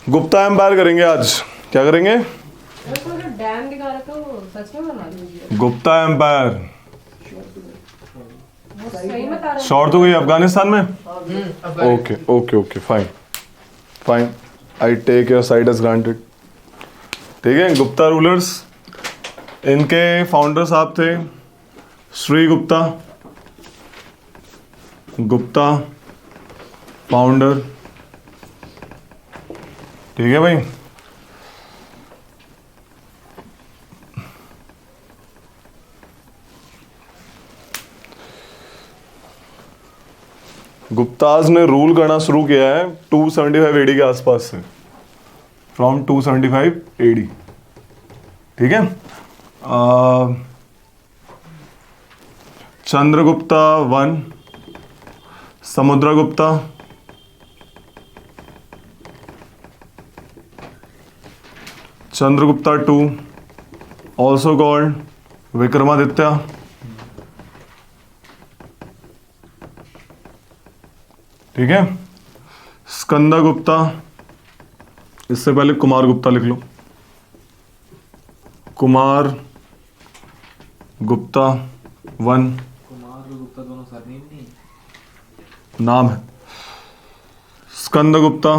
Gupta empire करेंगे आज। क्या करेंगे? डैम दिखा रखा वो सच में बना दीजिए। गुप्ता एम्पायर सही बता रहे हैं। शॉर्ट तो गई अफगानिस्तान में। Okay okay okay fine fine, I take your side as granted. ठीक है, गुप्ता रूलर्स, इनके फाउंडर साहब थे श्री गुप्ता। गुप्ता फाउंडर। ठीक है भाई। गुप्ताज ने रूल करना शुरू किया है 275 एडी के आसपास से, फ्रॉम 275 एडी। ठीक है। Chandragupta 1, Samudragupta, Chandragupta 2, also called Vikramaditya. ठीक है। स्कंदगुप्ता, इससे पहले कुमार गुप्ता लिख लो, कुमार गुप्ता 1। कुमार और गुप्ता दोनों सरनेम नहीं? नाम है। स्कंदगुप्ता,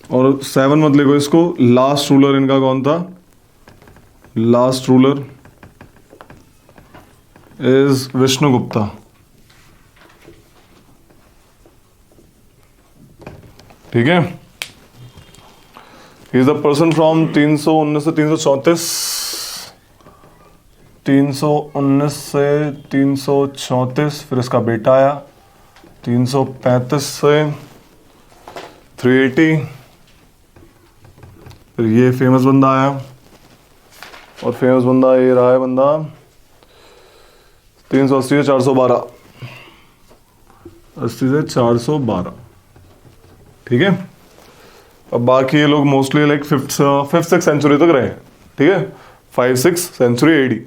और 7 मत लिखो इसको। लास्ट रूलर इनका कौन था? Last ruler is Vishnugupta. ठीक है। He is the person from 319 से 334, 319 से 334, फिर इसका बेटा आया 335 से 380, फिर ये फेमस बंदा आया, और फेमस बंदा ये रहा है बंदा 380 से 412, 80 से 412। ठीक है। अब बाकी ये लोग mostly like fifth six century तक रहे हैं। ठीक है, 5-6 सेंचुरी एडी।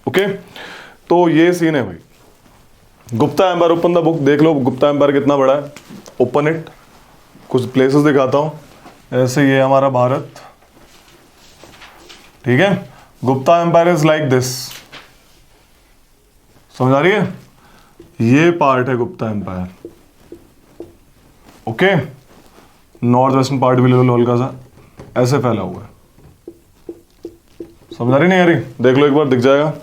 ओके, तो ये सीन है भाई। Gupta empire, open the book, देख लो गुप्ता एम्पायर कितना बड़ा है। ओपन इट, कुछ प्लेसेस दिखाता हूं। ऐसे ये हमारा भारत। ठीक है, Gupta empire is like this. समझ आ रही है? ये पार्ट है Gupta empire. Okay, north western part भी ले लो हल्का सा, ऐसे फैला हुआ है। समझ आ रही नहीं आ रही? देख लो एक बार, दिख जाएगा।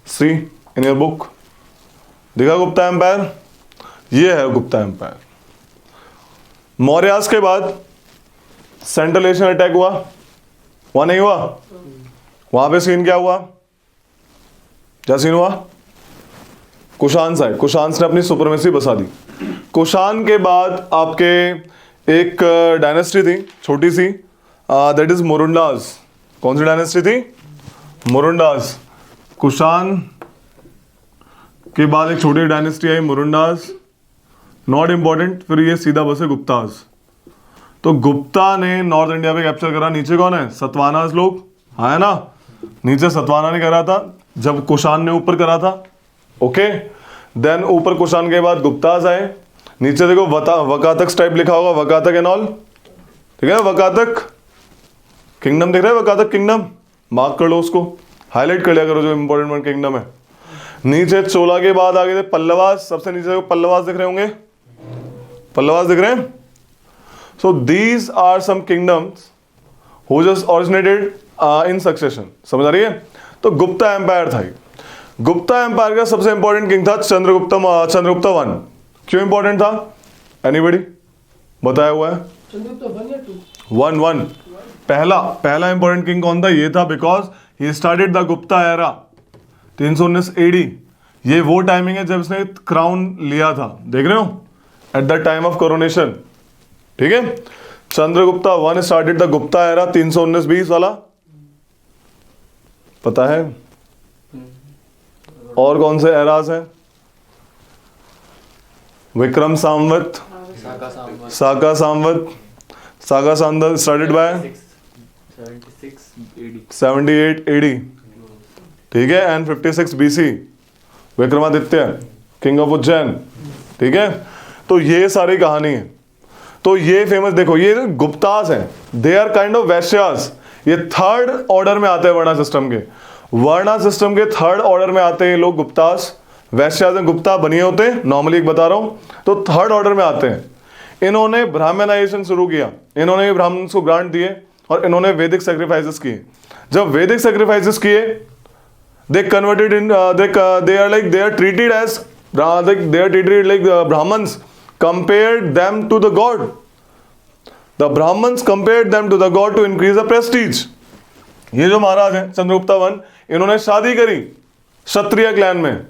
सी इन योर बुक, दिखा गुप्ता एम्पायर? ये है गुप्ता एम्पायर। मौर्यास के बाद सेंट्रल एशियन अटैक हुआ, वहां नहीं हुआ? वहां पे सीन क्या हुआ? क्या सीन हुआ? कुशान्स आए, कुशान्स ने अपनी सुपरमेसी बसा दी। कुशान के बाद आपके एक डायनेस्टी थी छोटी सी, दैट इज मुरुंडास। कौन सी डायनेस्टी थी? मुरुंडास। कुशान के बाद एक छोटी डायनेस्टी आई मुरुंडास, नॉट इंपॉर्टेंट। फिर ये सीधा बसे गुप्तास। तो गुप्ता ने नॉर्थ इंडिया पे कैप्चर करा। नीचे कौन है? सतवानास लोग, हाँ है ना? नीचे सतवाना ने करा था जब कुशान ने ऊपर करा था। ओके, देन ऊपर कुशान के बाद गुप्तास आए। नीचे देखो वकातक टाइप लिखा होगा, वकातक एंड ऑल। ठीक है, वकातक किंगडम दिख रहा है, वकातक किंगडम मार्क कर लो, उसको हाईलाइट कर लिया करो जो इंपॉर्टेंट किंगडम है। नीचे चोला के बाद आगे थे पल्लवास। सबसे नीचे देखो पल्लवास दिख रहे होंगे, पल्लवास दिख रहे हैं। So these are some kingdoms who just originated in succession. समझ आ रही है? तो गुप्ता एम्पायर था। गुप्ता एम्पायर का सबसे इंपॉर्टेंट किंग था चंद्रगुप्ता 1। क्यों इंपॉर्टेंट था? एनीबडी बताया हुआ है? चंद्रगुप्ता 1 या 2? 1। पहला इंपॉर्टेंट किंग कौन था? ये था, because he started the Gupta era 319 AD. ये वो टाइमिंग है जब इसने क्राउन लिया था, देख रहे हो, at the time of coronation. ठीक है, Chandragupta 1 started the Gupta era 319-20 वाला, पता है? और कौन से एराज हैं? विक्रम संवत, साका संवत, साका संवत स्टार्टेड बाय 78 एडी। ठीक है, and 56 BC Vikramaditya king of Ujjain. ठीक है, तो ये सारी कहानी है। तो ये फेमस देखो, ये गुप्तास हैं, दे आर काइंड ऑफ वैश्यास। ये थर्ड ऑर्डर में आते हैं वर्णा सिस्टम के, वर्णा सिस्टम के थर्ड ऑर्डर में आते हैं ये लोग गुप्तास। वैश्यास में गुप्ता बनिए होते हैं, नॉर्मली एक बता रहा हूं, तो थर्ड ऑर्डर में आते हैं। इन्होंने ब्राह्मणाइजेशन शुरू किया, इन्होंने ब्राह्मण्स को ग्रांट दिए और इन्होंने वैदिक सैक्रिफाइसेस किए। जब वैदिक सैक्रिफाइसेस किए, they converted in, they are treated as, they are treated like Brahmins compared them to the god. The Brahmins compared them to the god to increase the prestige. ये जो महाराज हैं चंद्रगुप्ता वन, इन्होंने शादी करी क्षत्रिय क्लैन में,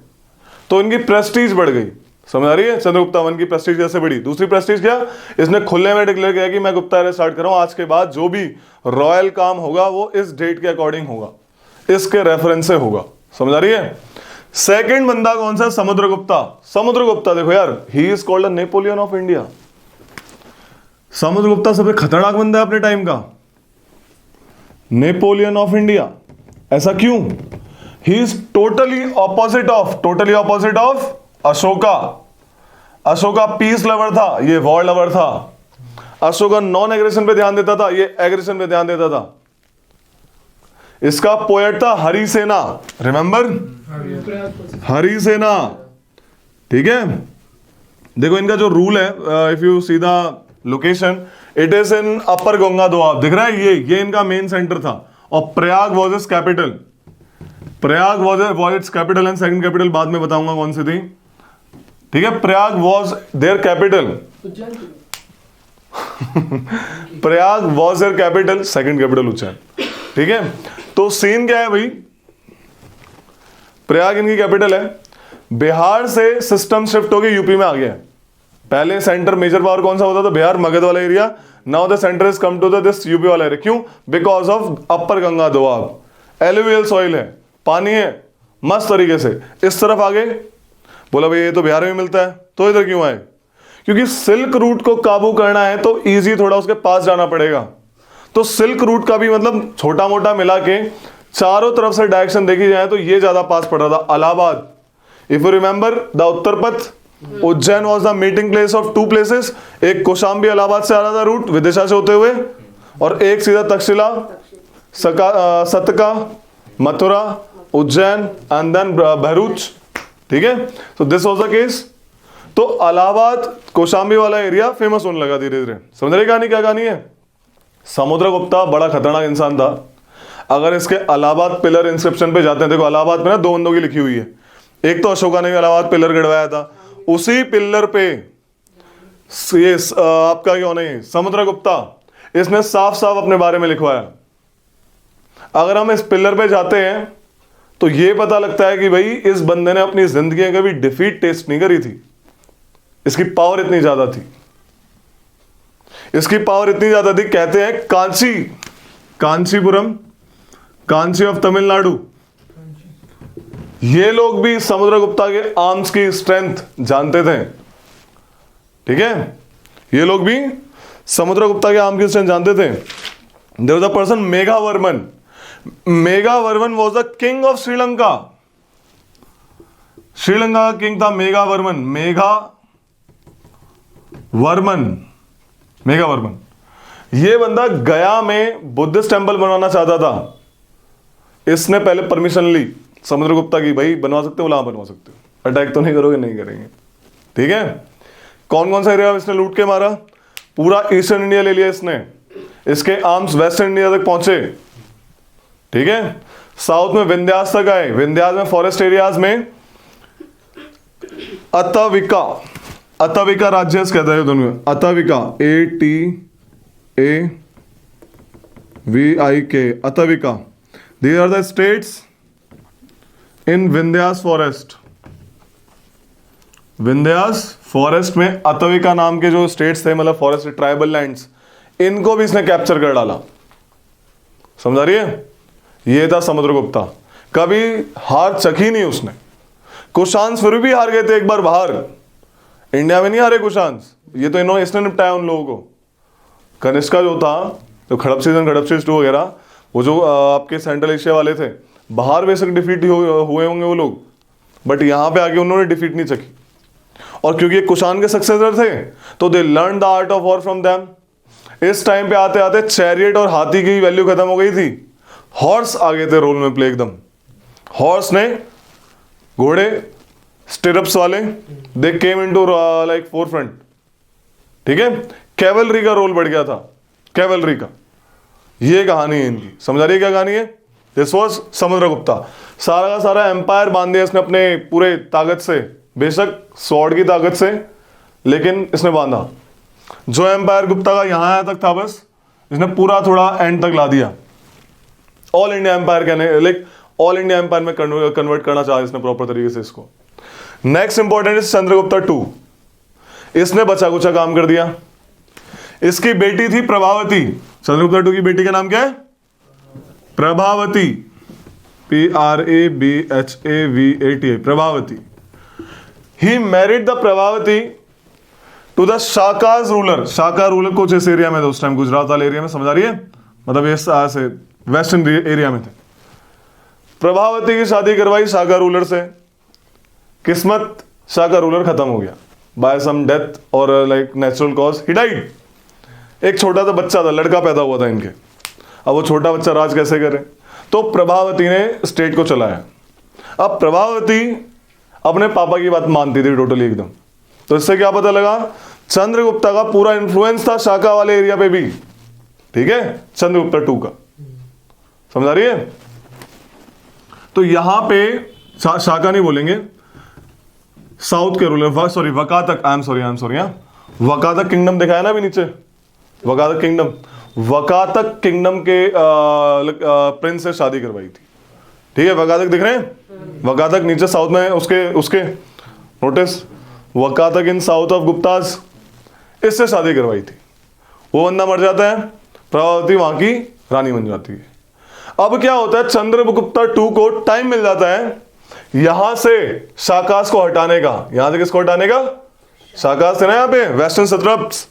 तो इनकी प्रेस्टीज बढ़ गई। समझ आ रही है? चंद्रगुप्ता वन की प्रेस्टीज कैसे बढ़ी? दूसरी प्रेस्टीज क्या, इसने खुले में डिक्लेयर किया कि मैं गुप्ता एरा स्टार्ट कर रहा हूं, आज के बाद जो भी रॉयल काम होगा वो इस डेट के अकॉर्डिंग होगा, इसके रेफरेंस से होगा। समझ आ रही है? सेकंड बंदा कौन सा? समुद्रगुप्ता। समुद्रगुप्ता देखो यार, he is called the Napoleon of India. Samudragupta सबसे खतरनाक बंदा है अपने टाइम का, नेपोलियन ऑफ इंडिया। ऐसा क्यों? He is totally opposite of Ashoka. Ashoka piece lover था, ये वॉर लवर था। अशोका नॉन एग्रेशन पे ध्यान देता था, ये एग्रेशन पे ध्यान देता था। इसका पोएट था हरिसेना, रिमेंबर हरिसेना, ठीक है। देखो इनका जो रूल है, if you see the location, it is in upper Ganga Doab, दिख रहा है? ये इनका मेन सेंटर था, और Prayag was its capital. Prayag was its capital and second capital बाद में बताऊंगा कौन सी थी, ठीक है। Prayag was their capital, Prayag was their capital, second capital Ujjain, ठीक है। तो सीन क्या है भाई, प्रयाग इनकी कैपिटल है, बिहार से सिस्टम शिफ्ट होकर यूपी में आ गया। पहले सेंटर मेजर पावर कौन सा होता था? बिहार मगध वाला area. Now the centre is come to this UP वाला एरिया। क्यों? Because of upper Ganga Doab, alluvial soil है, पानी है मस्त तरीके से। इस तरफ आ गए, बोला भाई ये तो बिहार में मिलता है, तो इधर क्यों आए? क्योंकि सिल्क रूट को काबू करना है तो इजी थोड़ा उसके पास जाना पड़ेगा। तो सिल्क रूट का भी मतलब छोटा मोटा मिला के चारों तरफ से डायरेक्शन देखी जाए तो ये ज्यादा पास पड़ रहा था। Allahabad, if you remember the Uttarapath, Ujjain was the meeting place of two places. एक कौशाम्बी इलाहाबाद से आ रहा था रूट विदिशा से होते हुए, और एक सीधा तक्षशिला, सतका, मथुरा, उज्जैन एंड देन भरूच, ठीक है। तो दिस वाज द केस। तो इलाहाबाद कौशाम्बी वाला एरिया फेमस होने लगा धीरे धीरे। समझ रहे कहानी क्या कहानी है? समुद्रगुप्ता बड़ा खतरनाक इंसान था। अगर इसके इलाहाबाद पिलर इंस्क्रिप्शन पे जाते हैं, देखो इलाहाबाद में ना दो बंदों की लिखी हुई है। एक तो अशोका ने इलाहाबाद पिलर गड़वाया था, उसी पिलर पे ये आपका क्या नहीं समुद्रगुप्ता, इसने साफ साफ अपने बारे में लिखवाया। अगर हम इस पिलर पे जाते हैं तो ये पता लगता है कि भाई इस बंदे ने अपनी जिंदगी में कभी डिफीट टेस्ट नहीं करी थी। इसकी पावर इतनी ज्यादा थी, इसकी पावर इतनी ज्यादा थी, कहते हैं कांचीपुरम, कांची ऑफ तमिलनाडु, ये लोग भी समुद्रगुप्ता के आर्म्स की स्ट्रेंथ जानते थे, ठीक है। ये लोग भी समुद्रगुप्ता के आर्म की स्ट्रेंथ जानते थे। There was a person Meghavarman. Meghavarman was the king of Sri Lanka. Sri Lanka का किंग था मेघावर्मन। मेघावर्मन ये बंदा गया में बुद्धिस्ट टेंपल बनवाना चाहता था। इसने पहले परमिशन ली समुद्रगुप्ता की, भाई बनवा सकते हो? बोला हाँ बनवा सकते हो। अटैक तो नहीं करोगे? नहीं करेंगे, ठीक है। कौन कौन सा एरिया इसने लूट के मारा? पूरा ईस्टर्न इंडिया ले लिया इसने। इसके आर्म्स वेस्टर्न इंडिया तक पहुंचे, ठीक है। साउथ में विंध्यास तक आए। विंध्यास में फॉरेस्ट एरियाज में अताविका राज्य कहता है दोनों में। Atavika, ATAVIK, Atavika, these are the states in Vindhyas forest. Vindhyas forest में अताविका नाम के जो स्टेट्स थे, मतलब फॉरेस्ट ट्राइबल लैंड्स, इनको भी इसने कैप्चर कर डाला। समझ आ रही है? ये था समुद्रगुप्ता। कभी हार चखी नहीं उसने। कुशांस फिर भी हार गए थे एक बार बाहर, इंडिया में नहीं हारे कुशांस। ये तो इसने निपटाया उन लोगों को। कनिष्का जो था, तो खड़पसीज 2 वगैरह, वो जो आपके सेंट्रल एशिया वाले थे, बाहर बेशक डिफीट हुए होंगे वो लोग, बट यहां पे आके उन्होंने डिफीट नहीं चखी। और क्योंकि ये कुषाण के सक्सेसर थे तो they learn the art of war from them. इस टाइम पे आते आते चैरियट और हाथी की वैल्यू खत्म हो गई थी, हॉर्स आ गए थे रोल में प्ले एकदम। हॉर्स ने, घोड़े स्टिरप्स वाले, they came into like forefront. ठीक है, कैवलरी का रोल बढ़ गया था, कैवलरी का। ये कहानी है इनकी, समझ आ रही है क्या कहानी है? This was Samudragupta. सारा का सारा एम्पायर बांध दिया इसने अपने पूरे ताकत से, बेशक स्वॉर्ड की ताकत से, लेकिन इसने बांधा। जो एम्पायर गुप्ता का यहां आया तक था बस इसने पूरा थोड़ा एंड तक ला दिया। ऑल इंडिया एम्पायर कहने, लाइक ऑल इंडिया एम्पायर में कन्वर्ट करना चाहा इसने प्रॉपर तरीके से इसको। Next important is Chandragupta 2। इसने बचा कुचा काम कर दिया। इसकी बेटी थी प्रभावती। चंद्रगुप्ता 2 की बेटी का नाम क्या है? Prabhavati, PRABHAVATI, Prabhavati. He married the Prabhavati to the Shakas ruler. Shaka ruler कुछ इस एरिया में थे उस टाइम, गुजरात वाले एरिया में, समझ आ रही है? मतलब ये से वेस्टर्न एरिया में थे। प्रभावती की शादी करवाई शाका रूलर से। किस्मत, शाका रूलर खत्म हो गया बाय सम डेथ और like natural cause, he died. एक छोटा सा बच्चा था, लड़का पैदा हुआ था इनके। अब वो छोटा बच्चा राज कैसे करे? तो प्रभावती ने स्टेट को चलाया। अब प्रभावती अपने पापा की बात मानती थी टोटली एकदम। तो इससे क्या पता लगा? चंद्रगुप्ता का पूरा इन्फ्लुएंस था शाका वाले एरिया पे भी। ठीक है, चंद्रगुप्ता 2 का, समझ आ रही है? तो यहां पे शाका नहीं बोलेंगे, साउथ के ruler, sorry Vakataka, I am sorry, Vakataka kingdom दिखाया ना अभी नीचे, वकातक किंगडम। वकातक किंगडम के प्रिंस से शादी करवाई थी। ठीक है, वकातक दिख रहे हैं? वकातक नीचे साउथ में, उसके notice, Vakataka in south of Guptas, इससे शादी करवाई थी। वो बंदा मर जाता है, प्रभावती वहां की रानी बन जाती है। अब क्या होता है, चंद्रगुप्ता 2 को टाइम मिल जाता है यहां से शाकास को हटाने का। यहां से किसको हटाने का? शाकास थे ना यहाँ पे, वेस्टर्न सत्रप्स।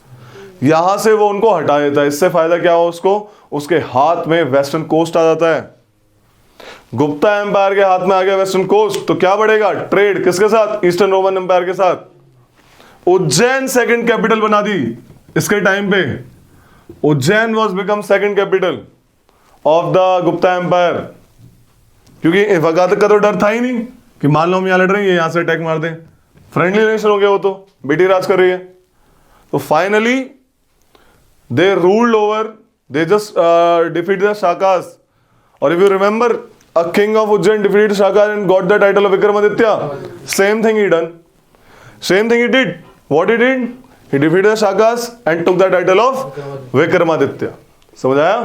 यहां से वो उनको हटा देता है। इससे फायदा क्या हो उसको? उसके हाथ में वेस्टर्न कोस्ट आ जाता है। गुप्ता एम्पायर के हाथ में आ गया वेस्टर्न कोस्ट, तो क्या बढ़ेगा? ट्रेड किसके साथ? ईस्टर्न रोमन एम्पायर के साथ। उज्जैन सेकंड कैपिटल बना दी इसके टाइम पे। Ujjain was become second capital of the Gupta empire, क्योंकि वकातक का तो डर था ही नहीं कि मान लो हम यहां लड़ रहे हैं, यहां से अटैक मार दें। फ्रेंडली नेशन हो गया, वो तो बेटी राज कर रही है। तो finally they ruled over, they just defeat the Shakas. और if you remember, a king of Ujjain defeated Shaka and got the title of Vikramaditya. Same thing he done. Same thing he did. What he did? He defeated the Shakas and took the title of Vikramaditya. समझ आया?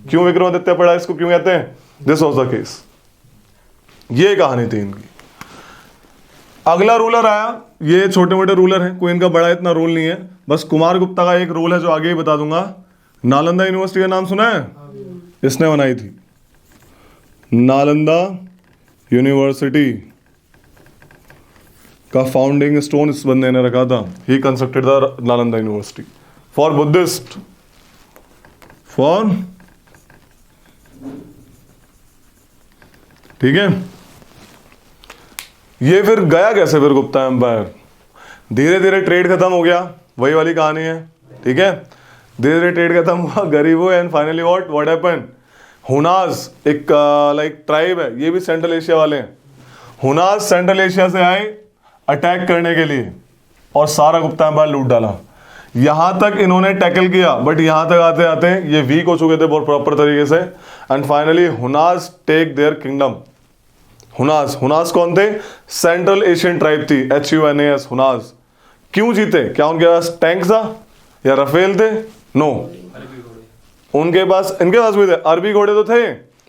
क्यों विक्रमादित्य पढ़ा, इसको क्यों कहते हैं? This was the case. ये कहानी थी इनकी। अगला रूलर आया, ये छोटे मोटे रूलर हैं, कोई इनका बड़ा इतना रोल नहीं है। बस कुमार गुप्ता का एक रोल है जो आगे ही बता दूंगा। नालंदा यूनिवर्सिटी का नाम सुना है? इसने बनाई थी नालंदा यूनिवर्सिटी का फाउंडिंग स्टोन इस बंदे ने रखा था। ही constructed the Nalanda university for Buddhist, for, ठीक है। ये फिर गया कैसे फिर गुप्ता एम्पायर? धीरे धीरे ट्रेड खत्म हो गया, वही वाली कहानी है। ठीक है, धीरे धीरे ट्रेड खत्म हुआ, गरीब हुए, and finally what happened? Hunas एक लाइक ट्राइब है, ये भी सेंट्रल एशिया वाले हैं। हुनाज सेंट्रल एशिया से आए अटैक करने के लिए और सारा गुप्ता एम्पायर लूट डाला। यहां तक इन्होंने टैकल किया, बट यहां तक आते आते ये वीक हो चुके थे बहुत प्रॉपर तरीके से, and finally Hunas take their kingdom. Hunas कौन थे? सेंट्रल एशियन ट्राइब थी, HUNAS, हुनाज। क्यों जीते? क्या उनके पास टैंक था या रफेल थे? नो, उनके पास, इनके पास भी थे, अरबी घोड़े तो थे।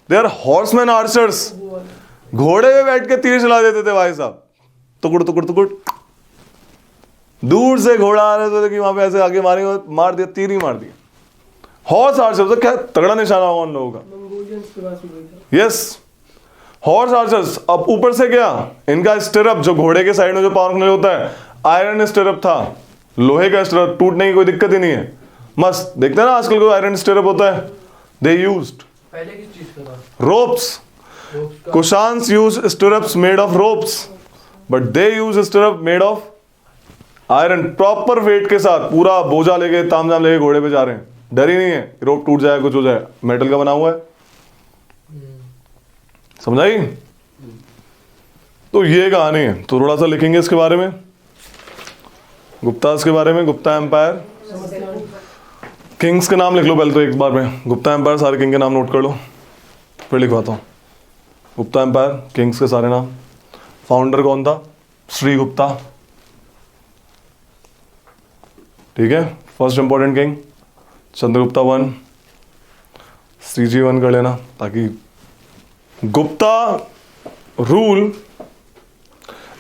दे आर हॉर्समैन आर्चर्स, घोड़े पे बैठ के तीर चला देते थे भाई साहब, टुकुड़ टुकुड़ टुकुड़। दूर से घोड़ा आ रहे थे कि वहां पे ऐसे आगे मारेंगे, मार दिया, तीर ही मार दिया। हॉर्स आर्चर्स, तो क्या तगड़ा निशाना होगा उन लोगों का। Yes, horse archers. अब ऊपर से क्या, इनका स्टिरअप जो घोड़े के साइड में जो पावर रखने होता है, आयरन स्टिरअप था, लोहे का स्टिरअप, टूटने की कोई दिक्कत ही नहीं है। मस्त, देखते हैं ना आजकल को आयरन स्टिरअप होता है। दे यूज्ड पहले किस चीज का था? Ropes. Kushans use stirrups made of ropes, but they use stirrup made of iron proper weight के साथ पूरा बोझा लेके तामझाम लेके घोड़े पे जा रहे हैं, डर ही नहीं है रोप टूट जाए कुछ हो जाए, मेटल का बना हुआ है। समझाई? तो ये कहानी है। तो थोड़ा सा लिखेंगे इसके बारे में, गुप्तास के बारे में। गुप्ता एम्पायर, किंग्स के नाम लिख लो पहले तो एक बार में। गुप्ता एम्पायर सारे किंग के नाम नोट कर लो, फिर लिखवाता हूँ। गुप्ता एम्पायर किंग्स के सारे नाम। फाउंडर कौन था? श्री गुप्ता, ठीक है। First important king Chandragupta one, श्रीजी वन कर लेना, ताकि Gupta rule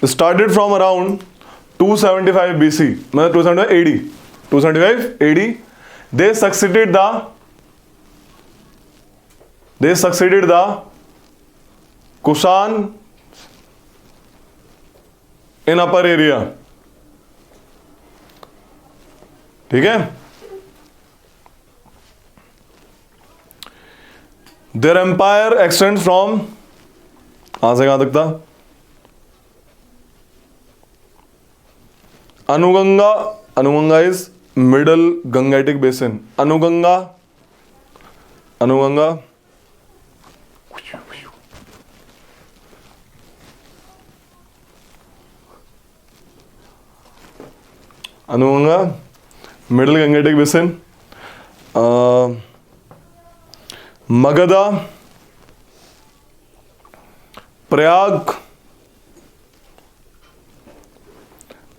started from around 275 BC, मतलब 275 AD, 275 AD। They succeeded the Kushan in upper area, ठीक है। Their empire extends from, कहां से कहां तक था? Anuganga, Anuganga is middle Gangetic basin, Anuganga, Anuganga Anuganga middle Gangetic basin, Magadha, Prayag,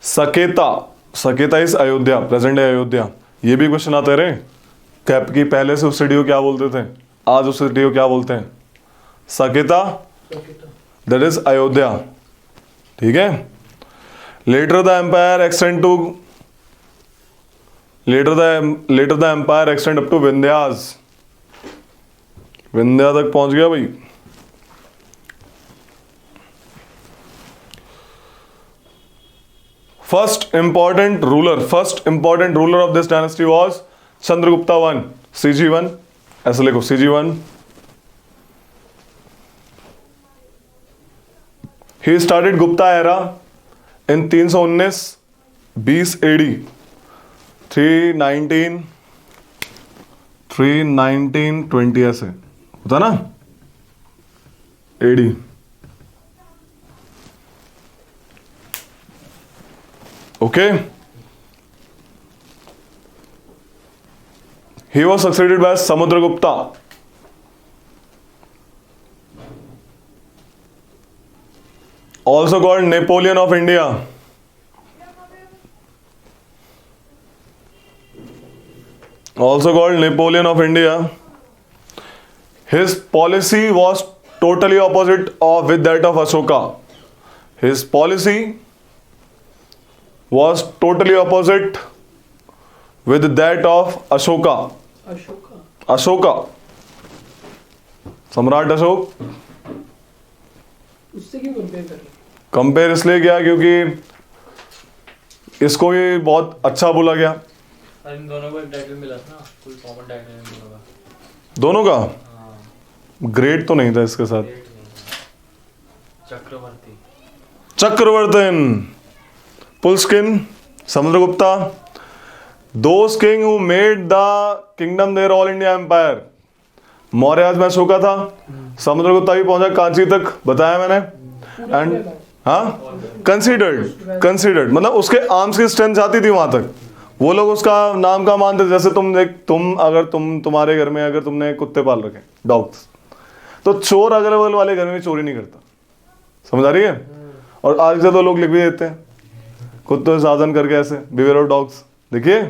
Saketa, Saketa इस अयोध्या, प्रेजेंट है अयोध्या। ये भी क्वेश्चन आते रहे कैप की, पहले से उस सिटी को क्या बोलते थे, आज उस सिटी को क्या बोलते हैं? सकेता, दैट इज अयोध्या, ठीक है। Later the empire extend to, later the empire extend up to Vindhyas, Vindhya तक पहुंच गया भाई। First important ruler of this dynasty was Chandragupta one, CG one, ऐसे लिखो CG one. He started Gupta era in 319 20 AD, 319 ऐसे होता ना AD। Okay, he was succeeded by Samudragupta, also called Napoleon of India, also called Napoleon of India. His policy was totally opposite of with that of Ashoka. His policy was totally opposite with that of Ashoka. Ashoka, सम्राट अशोक। उससे क्यों compare कर रहे हैं? Compare इसलिए किया क्योंकि इसको भी बहुत अच्छा बोला गया। इन दोनों को एक टाइटल मिला था ना, कोई कॉमन टाइटल नहीं मिला। दोनों का हाँ, ग्रेट तो नहीं था इसके साथ। Chakravarti, Chakravartin, Pulakeshin, Samudragupta, those king who made the kingdom their all India empire. Maurya में अशोका था, समुद्रगुप्ता भी पहुंचा कांची तक, बताया मैंने। एंड हाँ, कंसीडर्ड मतलब उसके आर्म्स की स्ट्रेंथ जाती थी वहां तक, वो लोग उसका नाम का मानते। जैसे तुम्हारे घर में अगर तुमने कुत्ते पाल रखे, डॉग्स, तो चोर अगल बगल वाले घर में चोरी नहीं करता, समझ आ रही है। और आज से तो लोग लिख भी देते हैं कुत्तों से साधन करके, ऐसे बिवेयर ऑफ डॉग्स, देखिए।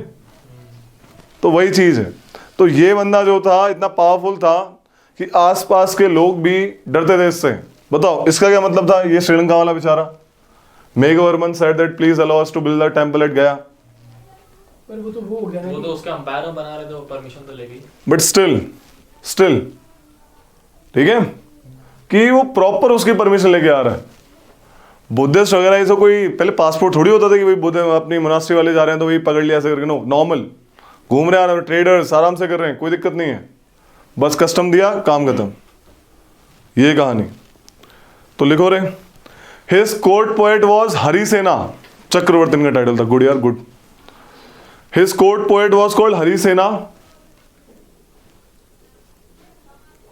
तो वही चीज है। तो ये बंदा जो था इतना पावरफुल था कि आसपास के लोग भी डरते थे इससे। बताओ इसका क्या मतलब था? ये श्रीलंका वाला बेचारा, Meghavarman said that please allow us to build the temple at Gaya. पर वो तो वो हो गया ना, वो तो उसके अंपायर बना रहे थे, वो परमिशन तो लेगी। बट स्टिल ठीक है कि वो प्रॉपर उसकी परमिशन लेके आ रहा है। बुद्धिस्ट वगैरह ऐसा कोई पहले पासपोर्ट थोड़ी होता था कि भाई बुद्ध अपनी मोनास्ट्री वाले जा रहे हैं तो वही पकड़ लिया ऐसे करके। नो, नॉर्मल घूम रहे हैं, ट्रेडर्स आराम से कर रहे हैं, कोई दिक्कत नहीं है, बस कस्टम दिया, काम खत्म। ये कहानी। तो लिखो रे, his court poet was Harisena. Chakravarti का टाइटल था। गुड यार, good. His court poet was called Harisena,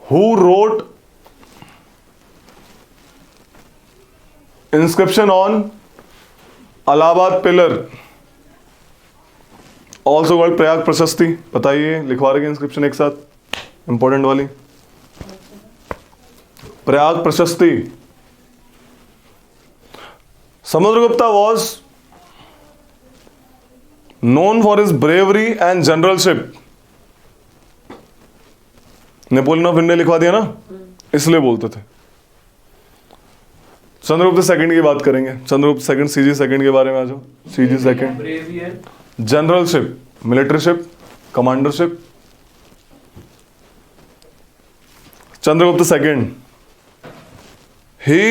who wrote inscription on Allahabad pillar, also called Prayag Prashasti. बताइए, लिखवा रहे इंस्क्रिप्शन एक साथ, इंपॉर्टेंट वाली। प्रयाग प्रशस्ति। Samudragupta was known for his bravery and generalship. Napoleon of India लिखवा दिया ना, इसलिए बोलते थे। चंद्रगुप्त सेकंड की बात करेंगे। चंद्रगुप्त सेकंड, सीजी सेकंड के बारे में आ जाओ। सीजी सेकंड, ब्रेवी है। Generalship, militaryship, commandership. Chandragupta second, he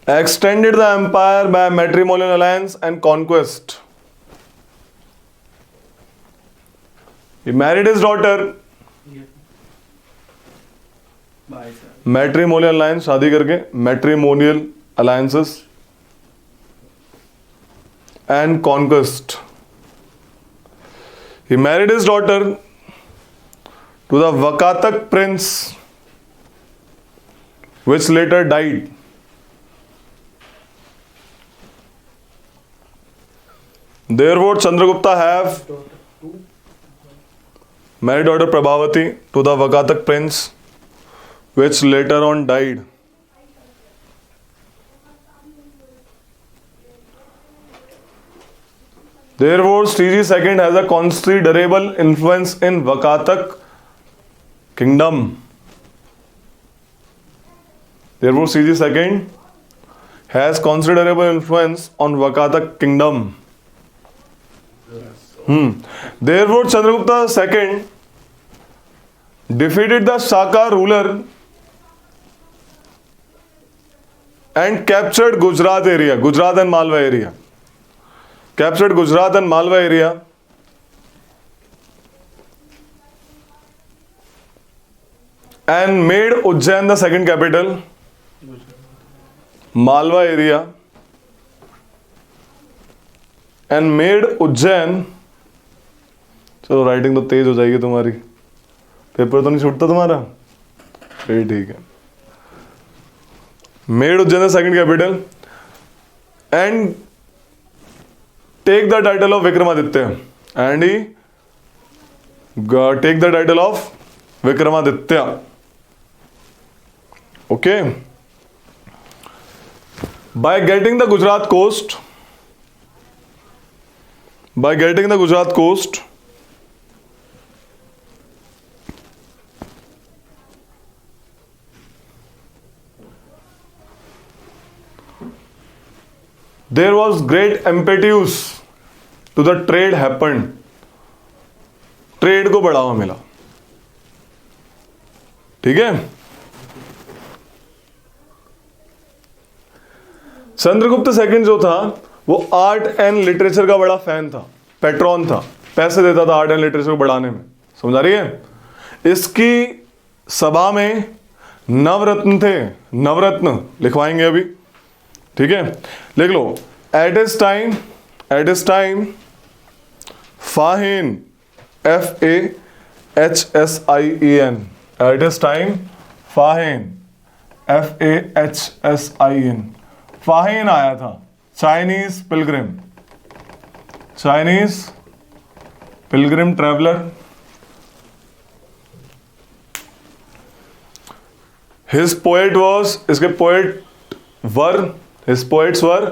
extended the empire by matrimonial alliance and conquest. He married his daughter, भाई साहब matrimonial alliance, शादी करके, matrimonial alliances and conquest. He married his daughter to the Vakatak prince, which later died. Therefore, Chandragupta have married daughter Prabhavati to the Vakatak prince, which later on died. Therefore, Sriji II has a considerable influence in Vakatak kingdom. Therefore, Sriji II has considerable influence on Vakatak kingdom. Therefore, Chandragupta II defeated the Shaka ruler and captured Gujarat area, Gujarat and Malwa area. Captured Gujarat and Malwa area. And made Ujjain the second capital. Malwa area. And made Ujjain. चलो writing तो तेज हो जाएगी तुम्हारी, paper तो नहीं छूटता तुम्हारा, फिर ठीक है। Made Ujjain the second capital and take the title of Vikramaditya, and he take the title of Vikramaditya. Okay, by getting the Gujarat coast, by getting the Gujarat coast, there was great impetus to the trade happened. Trade को बढ़ावा मिला, ठीक है। Chandragupta second जो था वो art and literature का बड़ा फैन था, पैट्रॉन था, पैसे देता था आर्ट एंड लिटरेचर को बढ़ाने में, समझ रही है। इसकी सभा में नवरत्न थे, नवरत्न लिखवाएंगे अभी, ठीक है, लिख लो। एट इस टाइम फाहिन, FAHSIEN, एट इस टाइम फाहिन, FAHSIN, फाहिन आया था, Chinese Pilgrim traveller. His poet was, इसके पोएट्स वर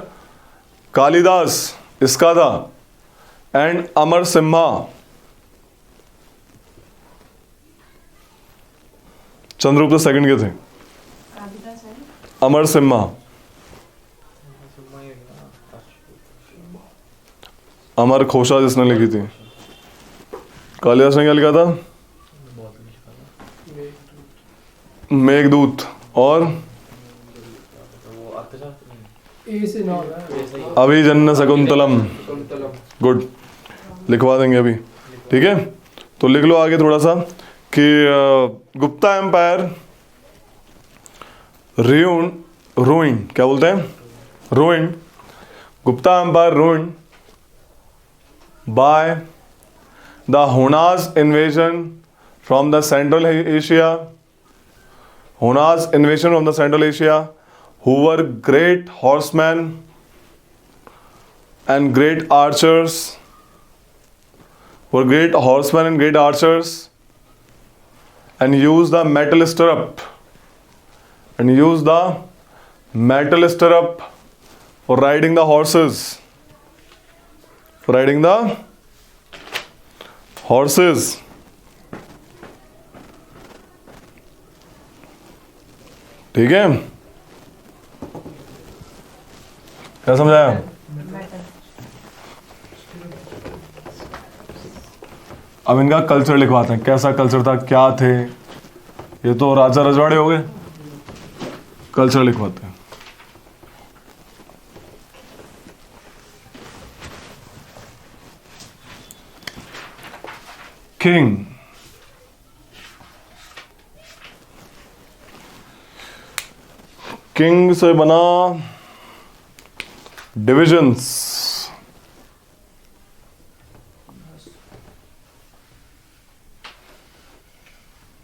कालिदास, इसका था, and Amar Simha. Chandragupta second के थे अमर सिम्हा। अमर खोशा जिसने लिखी थी, कालिदास ने क्या लिखा था? मेघदूत। और ए से ना अभिजन्य शकुंतलम, गुड, लिखवा देंगे अभी, ठीक है। तो लिख लो आगे थोड़ा सा कि गुप्ता एम्पायर रूइंड, क्या बोलते हैं, ruined Gupta Empire ruined by the Hunas invasion from the Central Asia. Hunas invasion from the Central Asia, who were great horsemen and great archers. Were great horsemen and great archers, and used the metal stirrup. And used the metal stirrup for riding the horses. For riding the horses. ठीक है, क्या समझाया? अब इनका culture लिखवाते हैं, कैसा culture था, क्या थे। ये तो राजा रजवाड़े हो गए, कल्चर लिखवाते हैं। किंग, किंग से बना डिविजन्स।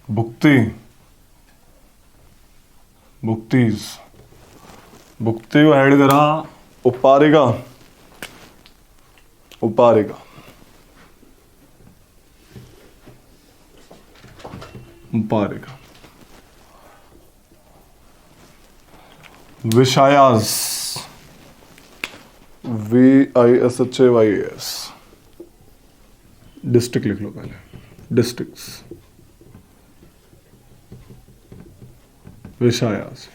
भुक्ति, भुक्तीज, भुक्ति को हेड करा उपारिका, उपारिका, उपारिका। विशायास, VISHAYAS, डिस्ट्रिक्ट लिख लो पहले, डिस्ट्रिक्ट्स। विशायास,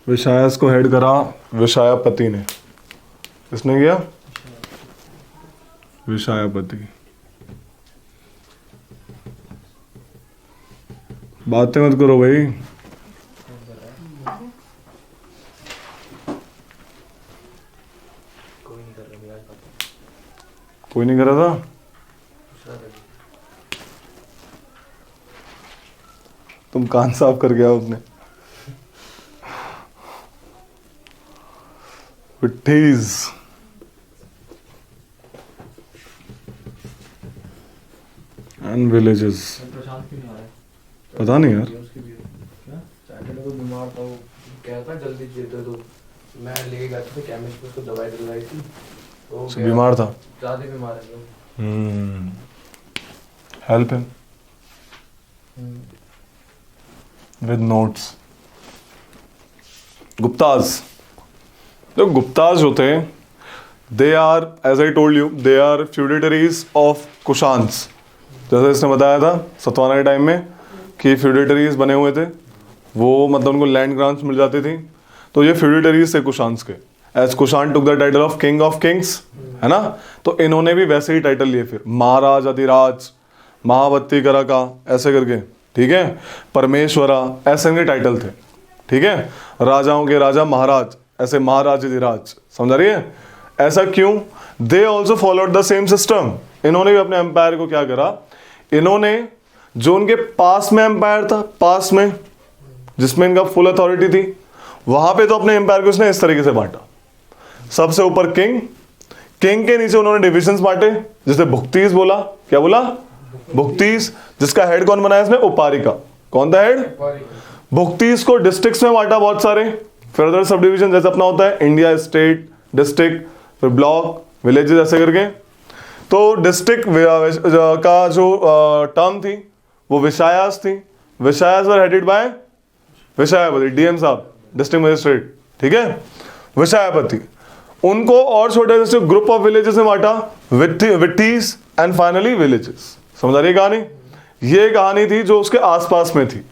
विशायास को हेड करा विशायापति ने। किसने किया? विशायापति। बातें मत करो भाई। कोई नहीं कर रहा था? तुम कान साफ कर गया उसने। विट्ठीज, एंड विलेजेस। प्रशांत क्यों नहीं आ रहा है? पता नहीं यार। उसकी भी क्या? सैटरडे को बीमार था वो, कह था जल्दी दे दो। मैं लेके गया था केमिस्ट में, उसको दवाई दिलवाई थी तो से बीमार था। ज्यादा बीमार है लोग। Help him with notes. Guptas, तो गुप्ताज जो थे, they are, as I told you, they are feudatories of Kushans. जैसे इसने बताया था सतवाना के टाइम में कि फ्यूडेटरीज बने हुए थे, वो मतलब उनको लैंड ग्रांट्स मिल जाती थी। तो ये फ्यूडेटरीज थे कुशान्स के। As Kushan took the title of kings, है ना, तो इन्होंने भी वैसे ही टाइटल लिए फिर, महाराज, अधिराज, महावत्ती करा का, ऐसे करके, ठीक है, परमेश्वरा, ऐसे इनके टाइटल थे, ठीक है। राजाओं के राजा महाराज, ऐसे महाराज अधिराज, समझ रही है? ऐसा क्यों? They also followed the same system. इन्होंने भी अपने एम्पायर को क्या करा, इन्होंने जो उनके पास में एम्पायर था, पास में जिसमें इनका फुल अथॉरिटी थी, वहां पे तो अपने एम्पायर को इसने इस तरीके से बांटा। सबसे ऊपर किंग, किंग के नीचे उन्होंने डिविजन्स बांटे, जैसे भुक्तीज बोला, क्या बोला? भुक्तीज, जिसका हेड कौन बनाया इसने? उपारिका। कौन था हेड? भुक्तीज को डिस्ट्रिक्ट्स में बांटा बहुत सारे, फर्दर सब डिविजन जैसे अपना होता है इंडिया, स्टेट, डिस्ट्रिक्ट, फिर ब्लॉक, विलेजेस, ऐसे करके। तो डिस्ट्रिक्ट का जो टर्म थी वो विशायास थी। विशायास वर हेडेड बाय विशायापति, डीएम साहब, डिस्ट्रिक्ट मजिस्ट्रेट, ठीक है, विशायापति। उनको और छोटे से ग्रुप ऑफ विलेजेस में बांटा, विट्ठीज एंड फाइनली विलेजेस। समझ आ रही कहानी? ये कहानी थी जो उसके आसपास में थी।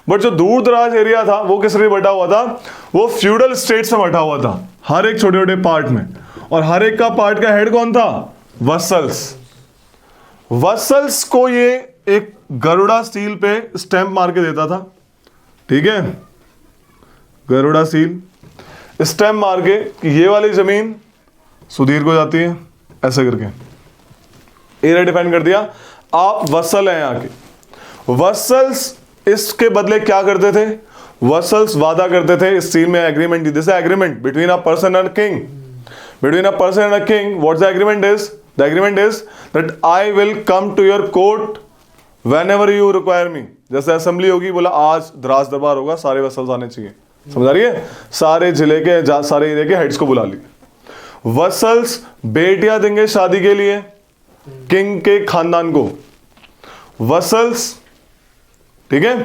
बट जो दूर दराज एरिया था वो किस लिए बटा हुआ था? वो फ्यूडल स्टेट्स में बटा हुआ था, हर एक छोटे छोटे पार्ट में। और हर एक का पार्ट का हेड कौन था? वत्सल्स। वत्सल्स को ये एक गरुड़ा सील पे स्टैंप मार के देता था, ठीक है, गरुड़ा सील स्टैंप मार के कि ये वाली जमीन सुधीर को जाती है, ऐसे करके एरिया डिफाइन कर दिया। आप वत्सल हैं यहाँ के। वत्सल्स इसके बदले क्या करते थे? वसल्स वादा करते थे, इस सील में agreement, this agreement between a person and king, between a person and a king. What's the agreement is? The agreement is that I will come to your court whenever you require me. जैसे assembly होगी, बोला आज राज दरबार होगा, सारे vessels आने चाहिए. समझ आ रही है? सारे जिले के, सारे एरिया के हेड्स को बुला लिए. वसल्स बेटियां देंगे शादी के लिए किंग के खानदान को. वसल्स, ठीक है,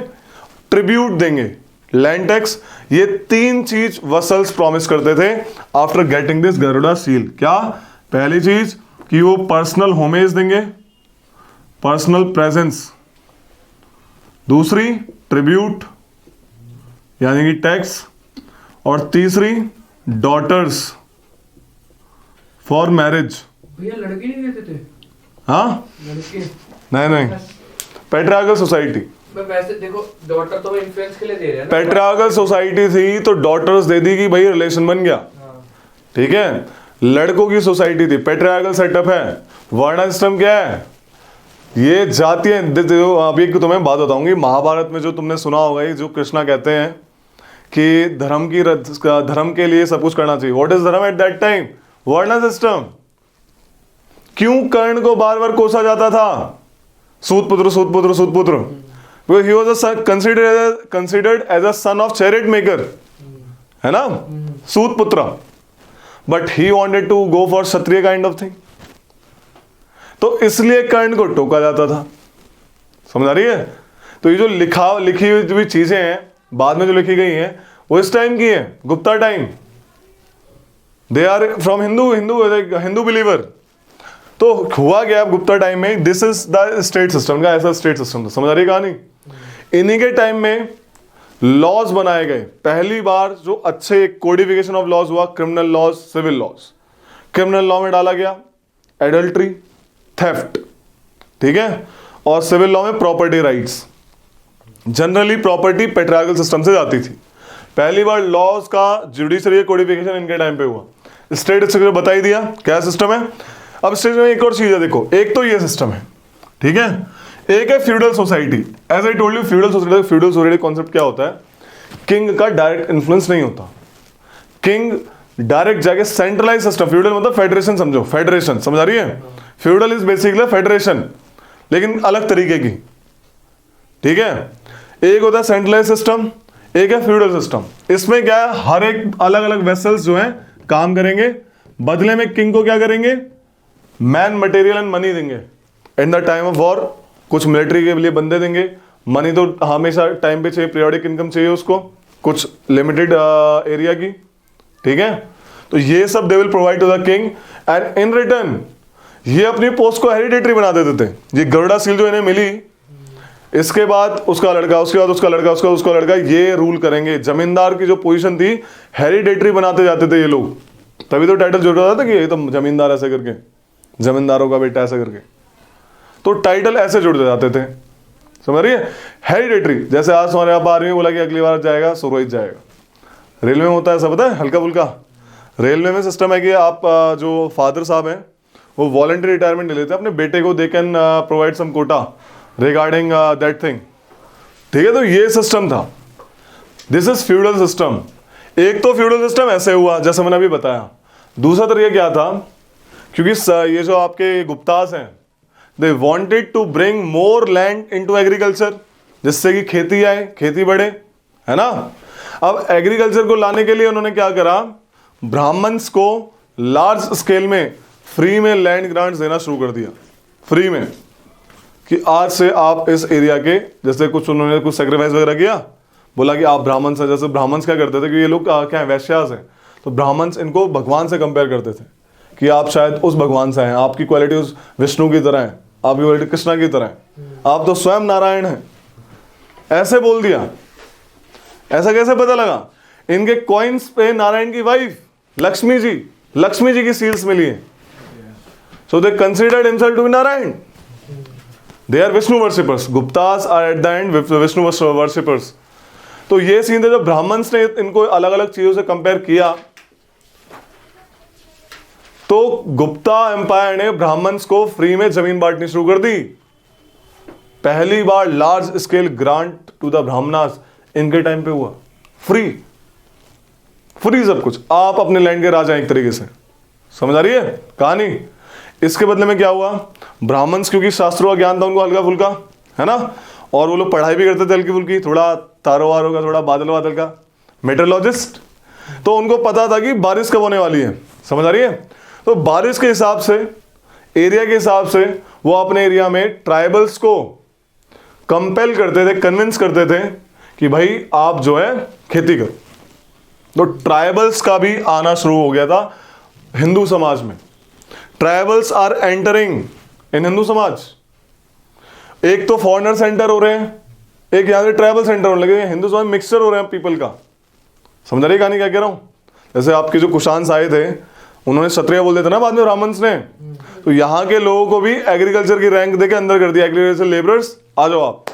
ट्रिब्यूट देंगे, लैंड टैक्स. ये 3 चीज वसल्स प्रॉमिस करते थे after getting this Garuda seal. क्या? पहली चीज कि वो पर्सनल होमेज देंगे, पर्सनल प्रेजेंस. दूसरी ट्रिब्यूट यानी कि टैक्स. और तीसरी डॉटर्स फॉर मैरिज. भैया लड़के नहीं देते थे? हाँ, लड़के नहीं, पेट्रियार्कल सोसाइटी. वैसे देखो, डॉटर तो इन्फ्लुएंस के लिए दे रहे हैं ना. पेट्रियार्कल सोसाइटी थी तो डॉटर्स दे दी कि भाई रिलेशन बन गया. ठीक है. लड़कों की सोसाइटी थी, पेट्रियार्कल सेटअप है. वर्ण सिस्टम क्या है? ये जातीय. अभी तुम्हें बात बताऊंगी, महाभारत में जो तुमने सुना होगा, ये जो कृष्णा कहते हैं कि धर्म के लिए सब कुछ करना चाहिए. What is dharma at that time? Varna system. क्यों कर्ण को बार बार कोसा जाता था? सूतपुत्र सूतपुत्र सूतपुत्र. Because he was considered as a son of chariot maker, है ना, सूतपुत्र. But he wanted to go for Kshatriya kind of thing. तो इसलिए कर्ण को टोका जाता था. समझ आ रही है? तो ये जो लिखी हुई जो भी चीजें हैं, बाद में जो लिखी गई हैं, वो इस टाइम की है, Gupta time. They are from Hindu believer. तो हुआ गया गुप्ता टाइम में, this is the state system का ऐसा स्टेट सिस्टम था. समझ आ रही है कहानी? इन्हीं के टाइम में लॉज बनाए गए. पहली बार जो अच्छे कोडिफिकेशन ऑफ लॉज हुआ, criminal laws, civil laws. Criminal law में डाला गया एडल्ट्री, थेफ्ट, ठीक है, और सिविल लॉ में property rights. Generally property patriarchal system से जाती थी. पहली बार लॉज का जुडिशरी कोडिफिकेशन इनके टाइम पे हुआ. स्टेट स्ट्रक्चर बता ही दिया क्या सिस्टम है. अब स्टेट में एक और चीज है, देखो, एक तो ये सिस्टम है, ठीक है, एक है feudal society. As I told you, feudal society concept क्या होता है? किंग का डायरेक्ट इन्फ्लुएंस नहीं होता. किंग डायरेक्ट जाके सेंट्रलाइज सिस्टम. फ्यूडल मतलब फेडरेशन, समझो, फेडरेशन. समझ आ रही है? फ्यूडल इज बेसिकली फेडरेशन, लेकिन अलग तरीके की. ठीक है. एक होता है सेंट्रलाइज सिस्टम, एक है फ्यूडल सिस्टम. इसमें क्या है, हर एक अलग अलग वेसल्स जो हैं काम करेंगे, बदले में किंग को क्या करेंगे? मैन, मटेरियल एंड मनी देंगे. In the time of war कुछ मिलिट्री के लिए बंदे देंगे. मनी तो हमेशा टाइम पे चाहिए, पीरियोडिक इनकम चाहिए उसको, कुछ लिमिटेड एरिया की. ठीक है. तो ये सब they will provide to the king, and in return ये अपनी पोस्ट को हेरिडेटरी बना देते थे. ये गरुड़ा सील जो इन्हें मिली, इसके बाद उसका लड़का, उसके बाद उसका लड़का, उसका लड़का, ये रूल करेंगे. जमींदार की जो पोजीशन थी, हेरिडेटरी बनाते जाते थे ये लोग. तभी तो टाइटल जुड़ रहा था कि ये तो जमींदार ऐसे करके, जमींदारों का बेटा ऐसे करके. तो टाइटल ऐसे जुड़ जाते थे. समझ रही है? हेरिडेटरी. जैसे आज हमारे यहाँ आर्मी बोला कि अगली बार जाएगा सुरोहित जाएगा. रेलवे में होता है ऐसा, पता है, हल्का फुल्का. रेलवे में सिस्टम है कि आप जो फादर साहब हैं वो वॉलंटरी रिटायरमेंट ले लेते हैं अपने बेटे को. They can provide some quota regarding that thing. ठीक है. तो ये सिस्टम था. This is feudal system. एक तो फ्यूडल सिस्टम ऐसे हुआ जैसे मैंने अभी बताया. दूसरा तरीका क्या था, क्योंकि ये जो आपके गुप्तास हैं, they wanted to bring more land into agriculture, जिससे कि खेती आए, खेती बढ़े, है ना. अब एग्रीकल्चर को लाने के लिए उन्होंने क्या करा, ब्राह्मण्स को लार्ज स्केल में फ्री में लैंड ग्रांट्स देना शुरू कर दिया. फ्री में, कि आज से आप इस एरिया के, जैसे कुछ उन्होंने कुछ सेक्रीफाइस वगैरह किया, बोला कि आप ब्राह्मण से, जैसे ब्राह्मण्स क्या करते थे कि ये लोग क्या है, वैश्यास हैं, तो ब्राह्मण्स इनको भगवान से कंपेयर करते थे कि आप शायद उस भगवान से हैं, आपकी क्वालिटी उस विष्णु की तरह है, आपकी क्वालिटी कृष्णा की तरह है, आप तो स्वयं नारायण हैं. ऐसे बोल दिया. ऐसा कैसे पता लगा? इनके कॉइन्स पे नारायण की वाइफ लक्ष्मी जी की सील्स मिली है. So they considered himself to be Narayan. They are Vishnu worshippers. Guptas are at the end Vishnu worshippers. तो ये सीन थे. जब ब्राह्मण्स ने इनको अलग अलग चीजों से कंपेयर किया, तो गुप्ता एम्पायर ने ब्राह्मण्स को फ्री में जमीन बांटनी शुरू कर दी. पहली बार large scale grant to the Brahmanas इनके टाइम पे हुआ। फ्री फ्री सब कुछ, आप अपने लैंड के राजा हैं एक तरीके से, समझ आ रही है कहानी। इसके बदले में क्या हुआ, ब्राह्मण्स क्योंकि शास्त्रों का ज्ञान था उनको हल्का फुल्का, है ना, और वो लोग पढ़ाई भी करते थे हल्की फुल्की, थोड़ा तारों वारों का, थोड़ा बादल वादल का, मेट्रोलॉजिस्ट, तो उनको पता था कि बारिश कब होने वाली है, समझ आ रही है। तो बारिश के हिसाब से, एरिया के हिसाब से वो अपने एरिया में ट्राइबल्स को कंपेल करते थे, कन्विंस करते थे कि भाई आप जो है खेती करो। तो ट्राइबल्स का भी आना शुरू हो गया था हिंदू समाज में। Tribals are entering in Hindu समाज। एक तो फॉरेनर सेंटर हो रहे हैं, एक यहां से ट्राइबल सेंटर होने लगे, हिंदू समाज मिक्सचर हो रहे हैं पीपल का। समझ रही कहानी क्या कह रहा हूं। जैसे आपके जो कुशांस आए थे, उन्होंने क्षत्रिय बोल देते ना बाद में ब्राह्मण्स ने, तो यहां के लोगों को भी एग्रीकल्चर की रैंक देके अंदर कर दिया, एग्रीकल्चर लेबरर्स आ जाओ आप।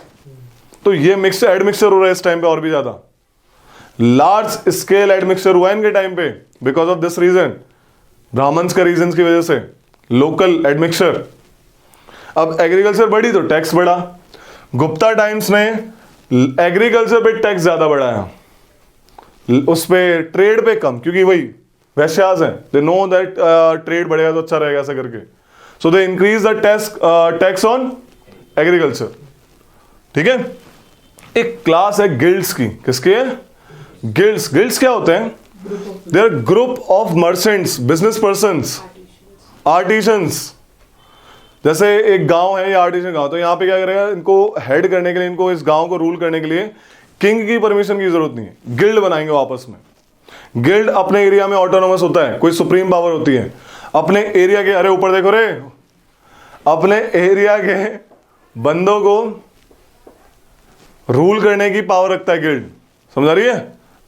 तो ये मिक्सचर एडमिक्सचर हो रहा है इस टाइम पे, और भी ज्यादा लार्ज स्केल एडमिक्सचर हुआ है इनके टाइम पे, because of this reason, Brahmins के रीजन की वजह से लोकल एडमिक्सचर। अब एग्रीकल्चर बढ़ी तो टैक्स बढ़ा। गुप्ता टाइम्स ने एग्रीकल्चर पे टैक्स ज्यादा बढ़ाया, उस पे ट्रेड पे कम, क्योंकि वही वैश्यास हैं, दे नो दैट ट्रेड बढ़ेगा तो अच्छा रहेगा ऐसा करके, so they increase the tax on agriculture. ठीक है। एक क्लास है गिल्ड्स की, किसके है, गिल्ड्स। गिल्ड्स क्या होते हैं, they are group of merchants, business persons, artisans. जैसे एक गांव है, या आर्टिशन गांव, तो यहाँ पे क्या करेगा, इनको हेड करने के लिए, इनको इस गांव को रूल करने के लिए किंग की परमिशन की जरूरत नहीं है, गिल्ड बनाएंगे वो आपस में। गिल्ड अपने एरिया में ऑटोनोमस होता है, कोई सुप्रीम पावर होती है अपने एरिया के, अरे ऊपर देखो रे, अपने एरिया के बंदों को रूल करने की पावर रखता है गिल्ड। समझ आ रही है,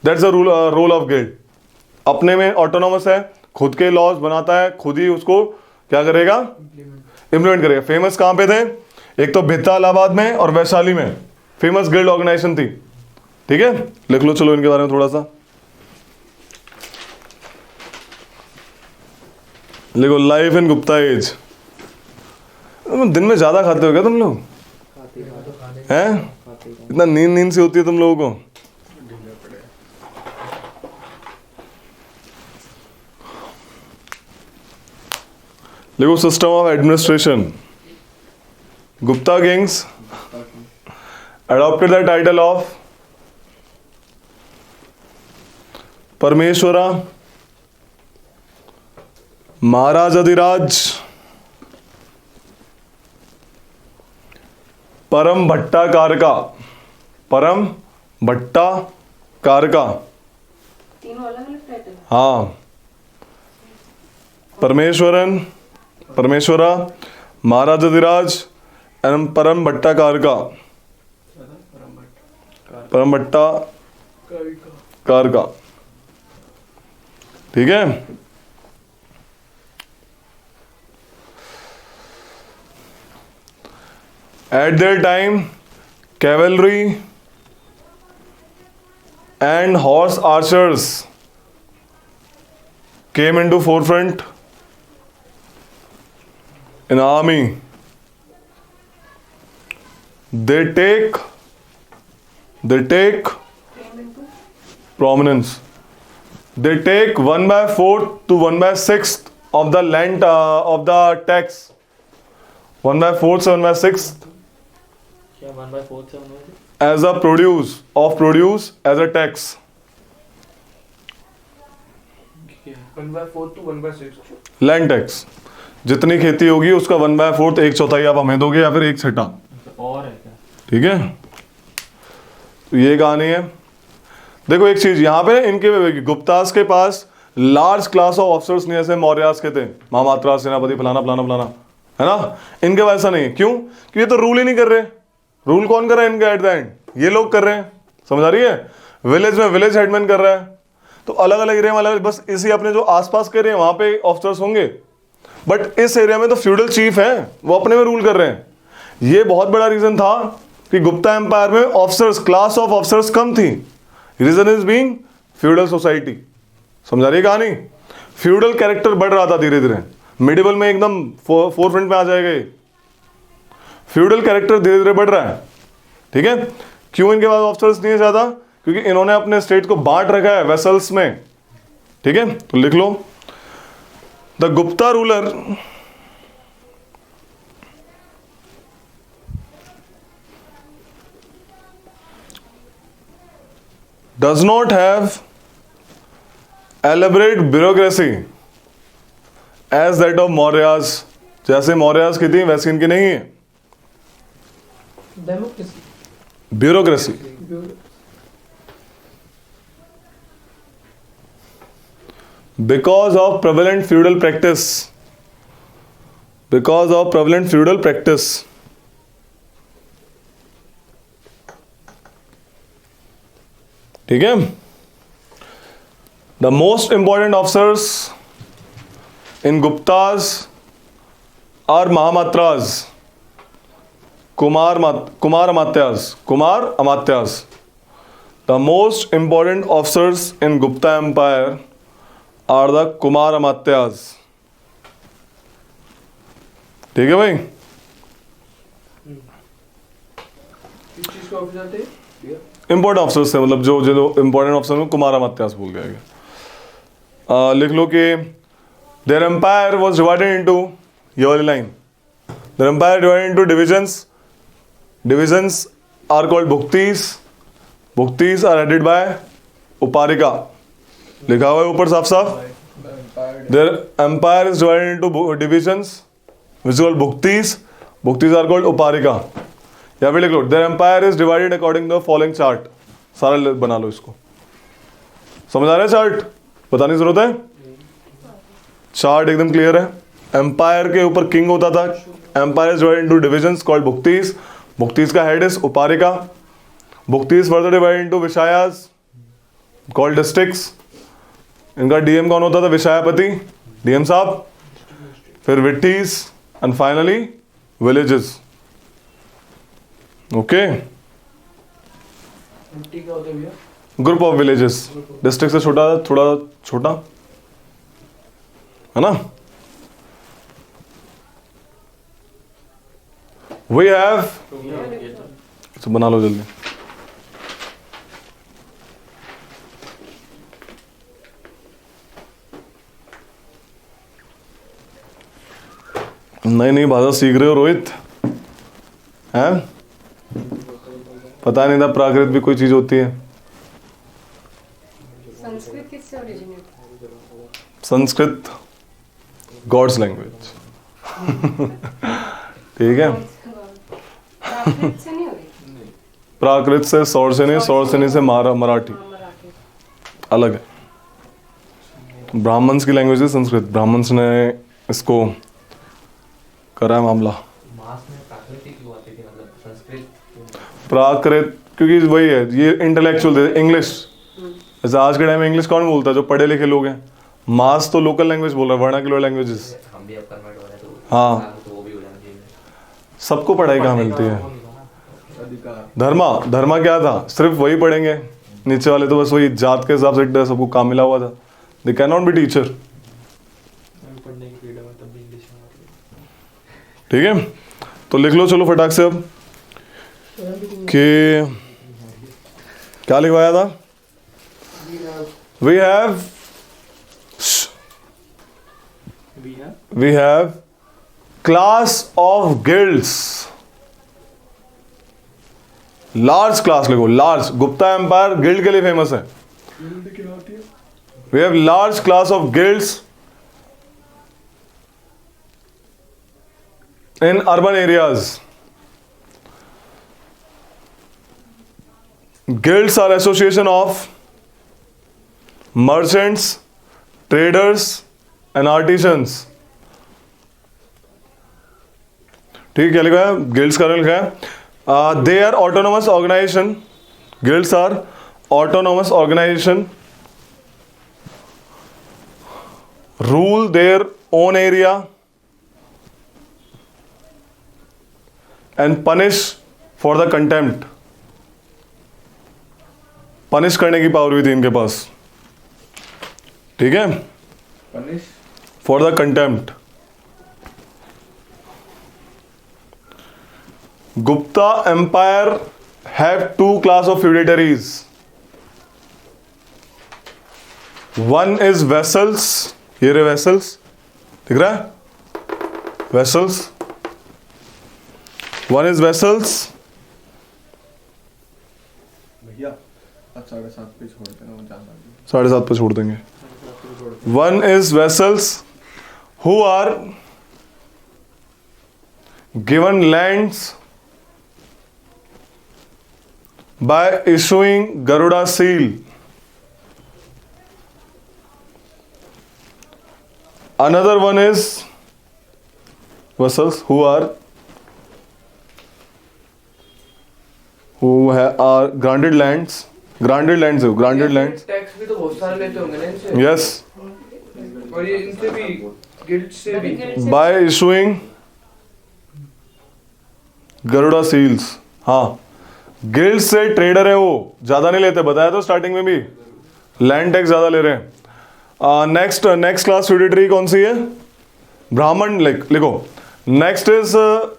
that's the role of guild. अपने में ऑटोनोमस है, खुद के लॉज बनाता है, खुद ही उसको क्या करेगा, इंप्लीमेंट करेगा। फेमस कहां पे थे, एक तो भित्ता इलाहाबाद में और वैशाली में फेमस गिल्ड ऑर्गेनाइजेशन थी। ठीक है, लिख लो चलो इनके बारे में थोड़ा सा लिखो। Life in Gupta age. दिन में ज्यादा खाते हो क्या तुम लोग, हैं? इतना नींद नींद सी होती है तुम लोगों को। देखो system of administration. Gupta Kings adopted the title of परमेश्वरा, महाराज अधिराज, परम भट्टा कारका, परम भट्टा कारका, तीनों अलग अलग टाइटल। हाँ, परमेश्वरन, परमेश्वरा, महाराज अधिराज एवं परम भट्टा कारका, परम भट्टा कारका। ठीक है। Eight their time cavalry and horse archers came into forefront in army. They take prominence. They take 1/4 to 1/6 of the land of the tax. 1/4 से 1/6 क्या 1/4 से 1/6? as a produce as a tax. 1/4 to 1/6 land tax, जितनी खेती होगी उसका 1/4, 1/4 आप हमें दोगे या फिर 1/6। और है क्या? ठीक है, तो ये कहानी है। देखो एक चीज यहाँ पे इनके गुप्तास के पास लार्ज क्लास ऑफ ऑफिसर्स नहीं, ऐसे मौर्यास के थे, महामात्रा, सेनापति, फलाना फलाना फलाना, है ना। इनके पास ऐसा नहीं है। क्यों? क्योंकि ये तो रूल ही नहीं कर रहे। रूल कौन कर रहा है इनका एट द एंड? ये लोग कर रहे हैं। समझ आ रही है? विलेज में विलेज हेडमैन कर रहा है, तो अलग अलग एरिया में अलग, बस इसी अपने जो आसपास के एरिया वहां पे ऑफिसर्स होंगे, बट इस एरिया में तो फ्यूडल चीफ है, वो अपने में रूल कर रहे हैं। ये बहुत बड़ा रीजन था कि गुप्ता एम्पायर में ऑफिसर्स, क्लास ऑफ ऑफिसर्स कम थी। Reason is being feudal society. समझा रही है कहानी? फ्यूडल कैरेक्टर बढ़ रहा था धीरे धीरे। मिडिवल में एकदम फोरफ्रंट में आ जाएगा ये। फ्यूडल कैरेक्टर धीरे धीरे बढ़ रहा है। ठीक है, क्यों इनके पास ऑफिसर्स नहीं है ज्यादा? क्योंकि इन्होंने अपने स्टेट को बांट रखा है वेसल्स में, ठीक है? तो लिख लो, the Gupta ruler does not have elaborate bureaucracy as that of Mauryas. जैसे मौर्यास की थी वैसी इनकी नहीं है democracy bureaucracy. Because of prevalent feudal practice. Because of prevalent feudal practice. ठीक है? The most important officers in Guptas are Mahamatras, Kumar Amatyas. The most important officers in Gupta Empire are the Kumar Amatyas. ठीक है भाई? किस चीज के officer थे भैया? इंपॉर्टेंट ऑफिसर्स थे, मतलब जो जो इंपॉर्टेंट ऑफिसर में कुमार अमात्यास बोल गया। लिख लो कि their empire was divided into, ये वाली line, their empire divided into divisions, divisions are called Bhuktis, Bhuktis are headed by Uparika, लिखा हुआ है ऊपर साफ साफ। Their empire is divided into divisions which is called Bhuktis, Bhuktis are called Uparika. या फिर लिख लो, their empire is divided according the following chart. सारा बना लो इसको, समझ आ रहा है? चार्ट बताने की जरूरत है? चार्ट एकदम क्लियर है। एम्पायर के ऊपर किंग होता था, empire is divided into divisions called Bhuktis, Bhuktis का head is Uparika, Bhuktis further divided into Vishayas called districts, इनका डीएम कौन होता था? विषयापति, डीएम साहब, फिर Vithis and finally villages. Okay, मिट्टी क्या होता है भैया? ग्रुप ऑफ विलेजेस, डिस्ट्रिक्ट से छोटा, थोड़ा छोटा है ना। वी हैव, तो बना लो जल्दी। नई नई भाषा सीख रहे हो रोहित, हैं? पता नहीं था प्राकृत भी कोई चीज होती है। संस्कृत किससे ओरिजिनेट? Sanskrit God's language. ठीक है, प्राकृत से नहीं हुई? प्राकृत से, सौरसेनी, सौरसेनी से मराठी, हाँ, मराठी। अलग है। ब्राह्मण्स की लैंग्वेज है संस्कृत, ब्राह्मण्स ने इसको करा है मामला। मास में प्राकृतिक क्यों आती थी, मतलब संस्कृत? प्राकृत क्योंकि वही है, ये इंटेलेक्चुअल थे। इंग्लिश, जैसे आज के टाइम में इंग्लिश कौन बोलता है? जो पढ़े लिखे लोग हैं। मास तो लोकल लैंग्वेज बोल रहा है, वर्नाक्युलर लैंग्वेजेस। हम भी अब कन्वर्ट हो रहे हैं तो हाँ, तो वो भी हो जाना चाहिए। सबको पढ़ाई कहाँ मिलती है? अधिकार। धर्मा क्या था? सिर्फ वही पढ़ेंगे, नीचे वाले तो बस वही जात के हिसाब से सबको काम मिला हुआ था। They can not be teacher. पढ़ने की फ्रीडम है तब भी इंग्लिश में आती है। ठीक है, तो लिख लो चलो फटाक से अब कि क्या लिखवाया था? We have class of guilds, large class लिखो, लार्ज। गुप्ता एम्पायर गिल्ड के लिए फेमस है। We have large class of guilds in urban areas. Guilds are association of merchants, traders and artisans. ठीक है, क्या लिखा है? गिल्ड्स का लिखा है they are autonomous organisation, guilds are autonomous organisation, rule their own area and punish for the contempt. Punish करने की पावर भी थी इनके पास, ठीक है? Punish for the contempt. Gupta empire have two class of feudatories. One is vessels. ये रहे vessels, दिख रहा है? Vessels. One is vessels. भैया अब 7:30 पे छोड़ देना, वो जाना है। 7:30 पे छोड़ देंगे. One is vessels who are given lands by issuing Garuda seal. Another one is vessels who are granted lands. Granted lands. Tax भी तो बहुत सारे लेते होंगे ना इनसे। Yes. और ये इनसे भी गिल्ड से भी By issuing Garuda seals. हाँ, गिल्ड से ट्रेडर है वो, ज्यादा नहीं लेते, बताया तो स्टार्टिंग में भी, लैंड टैक्स ज्यादा ले रहे हैं. नेक्स्ट क्लास फ्यूडिटरी कौन सी है? ब्राह्मण. लिखो. Next is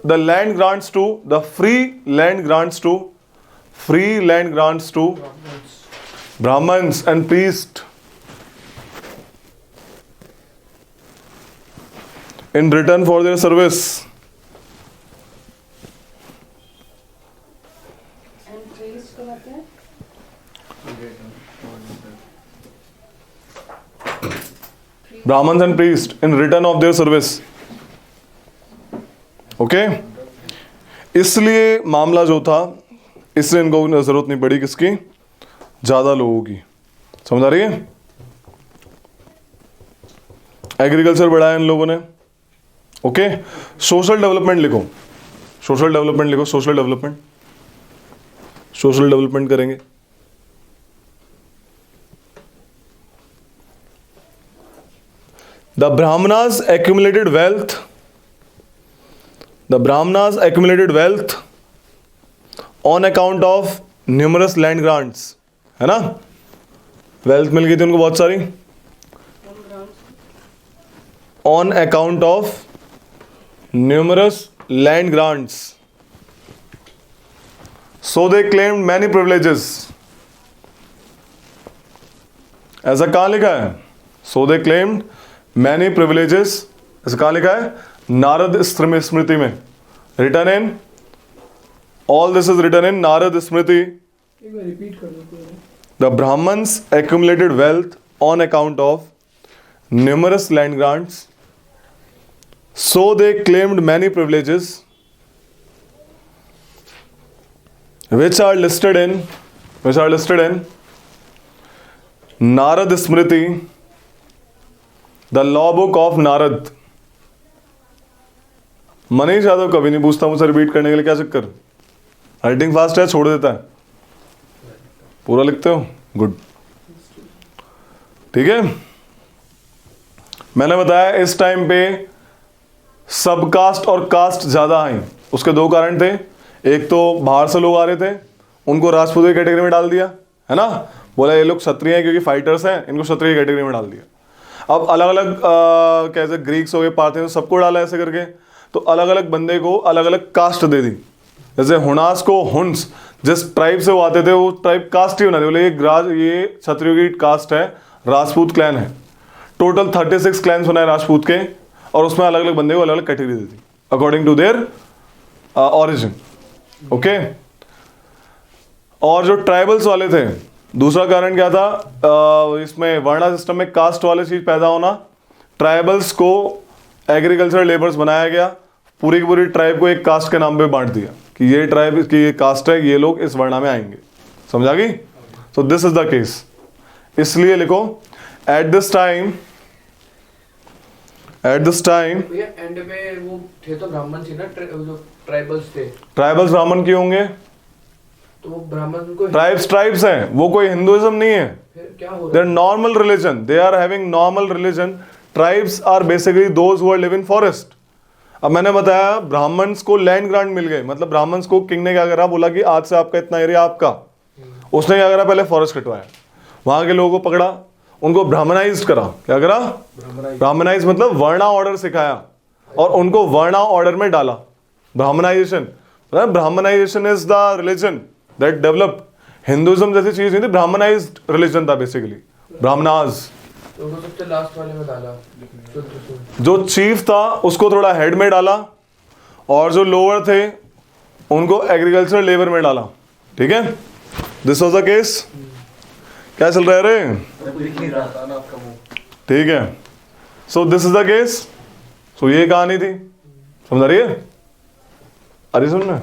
the land grants to the free land grants to Brahmins and priest in return for their service. And priest को कहते हैं? Brahmins and priests in return of their service. Okay? इसलिए मामला जो था, इसलिए इनको जरूरत नहीं पड़ी किसकी, ज्यादा लोगों की. समझ आ रही है? एग्रीकल्चर बढ़ाया इन लोगों ने. ओके. सोशल डेवलपमेंट लिखो. सोशल डेवलपमेंट करेंगे. The Brahmanas accumulated wealth on account of numerous land grants. है ना? वेल्थ मिल गई थी उनको बहुत सारी. On account of numerous land grants. So they claimed many privileges. ऐसा कहाँ लिखा है? So they claimed many privileges. ऐसा कहाँ लिखा है? नारद स्मृति में. Written in, all this is written in Narad स्मृति. एक बार रिपीट कर दो पूरा. The Brahmins accumulated wealth on account of numerous land grants. So they claimed many privileges which are listed in Narad Smriti, the law book of Narad. Manish Yadav कभी नहीं पूछता मुझसे repeat करने के लिए, क्या चक्कर? राइटिंग फास्ट है, छोड़ देता है. पूरा लिखते हो? गुड. ठीक है. मैंने बताया इस टाइम पे सब कास्ट और कास्ट ज्यादा आई. उसके दो कारण थे. एक तो बाहर से लोग आ रहे थे, उनको राजपूत की कैटेगरी में डाल दिया, है ना? बोला ये लोग क्षत्रिय हैं क्योंकि फाइटर्स हैं, इनको क्षत्रिय कैटेगरी में डाल दिया. अब अलग अलग कैसे ग्रीक्स हो गए, पार्थियन, सबको डाला ऐसे करके. तो अलग अलग बंदे को अलग अलग कास्ट दे दी. जैसे हुनास को हुन्स, जिस ट्राइब से वो आते थे वो ट्राइब कास्ट ही बना दी. बोले ये क्षत्रियों की कास्ट है, राजपूत क्लैन है. टोटल 36 क्लैन्स बनाए राजपूत के, और उसमें अलग अलग बंदे को अलग अलग कैटेगरी दे दी according to their origin. Okay. और जो ट्राइबल्स वाले थे, दूसरा कारण क्या था? इसमें वर्णा सिस्टम में कास्ट वाली चीज पैदा होना. ट्राइबल्स को एग्रीकल्चर लेबर्स बनाया गया. पूरी की पूरी ट्राइब को एक कास्ट के नाम पे बांट दिया कि ये ट्राइब की ये कास्ट है, ये लोग इस वर्णा में आएंगे. समझा गई? सो दिस इज द केस. इसलिए लिखो एट दिस टाइम भैया एंड में वो थे तो ब्राह्मण थे ना, जो ट्राइबल्स थे. ट्राइबल्स ब्राह्मण क्यों होंगे? तो वो ब्राह्मण को ट्राइब्स हैं, वो कोई हिंदुइज्म नहीं है. फिर क्या हो दे रहा are normal religion, they are having normal religion. Tribes are basically those who live in forest. अब मैंने बताया ब्राह्मण्स को लैंड ग्रांट मिल गए, मतलब ब्राह्मण्स को किंग ने क्या करा, बोला कि आज से आपका इतना एरिया आपका. उसने क्या करा, पहले फॉरेस्ट कटवाया, वहां के लोगों को पकड़ा, उनको ब्राह्मणाइज करा. क्या करा? ब्राह्मणाइज मतलब वर्णा ऑर्डर सिखाया और उनको वर्णा ऑर्डर में डाला. Brahminization is the religion that developed. Hinduism जैसी चीज नहीं थी, ब्राह्मणाइज्ड रिलीजन था बेसिकली, ब्राह्मणाज। तो वो सबसे लास्ट वाले में डाला शुद्ध शुद्ध। जो चीफ था उसको थोड़ा हेड में डाला, और जो लोअर थे उनको एग्रीकल्चर लेबर में डाला। ठीक है, दिस वॉज द केस। क्या चल रहा है रे? दिख नहीं रहा था ना आपका मुंह। ठीक है, so this is the case. So ये कहानी थी, समझ आ रही है? अरे सुनना,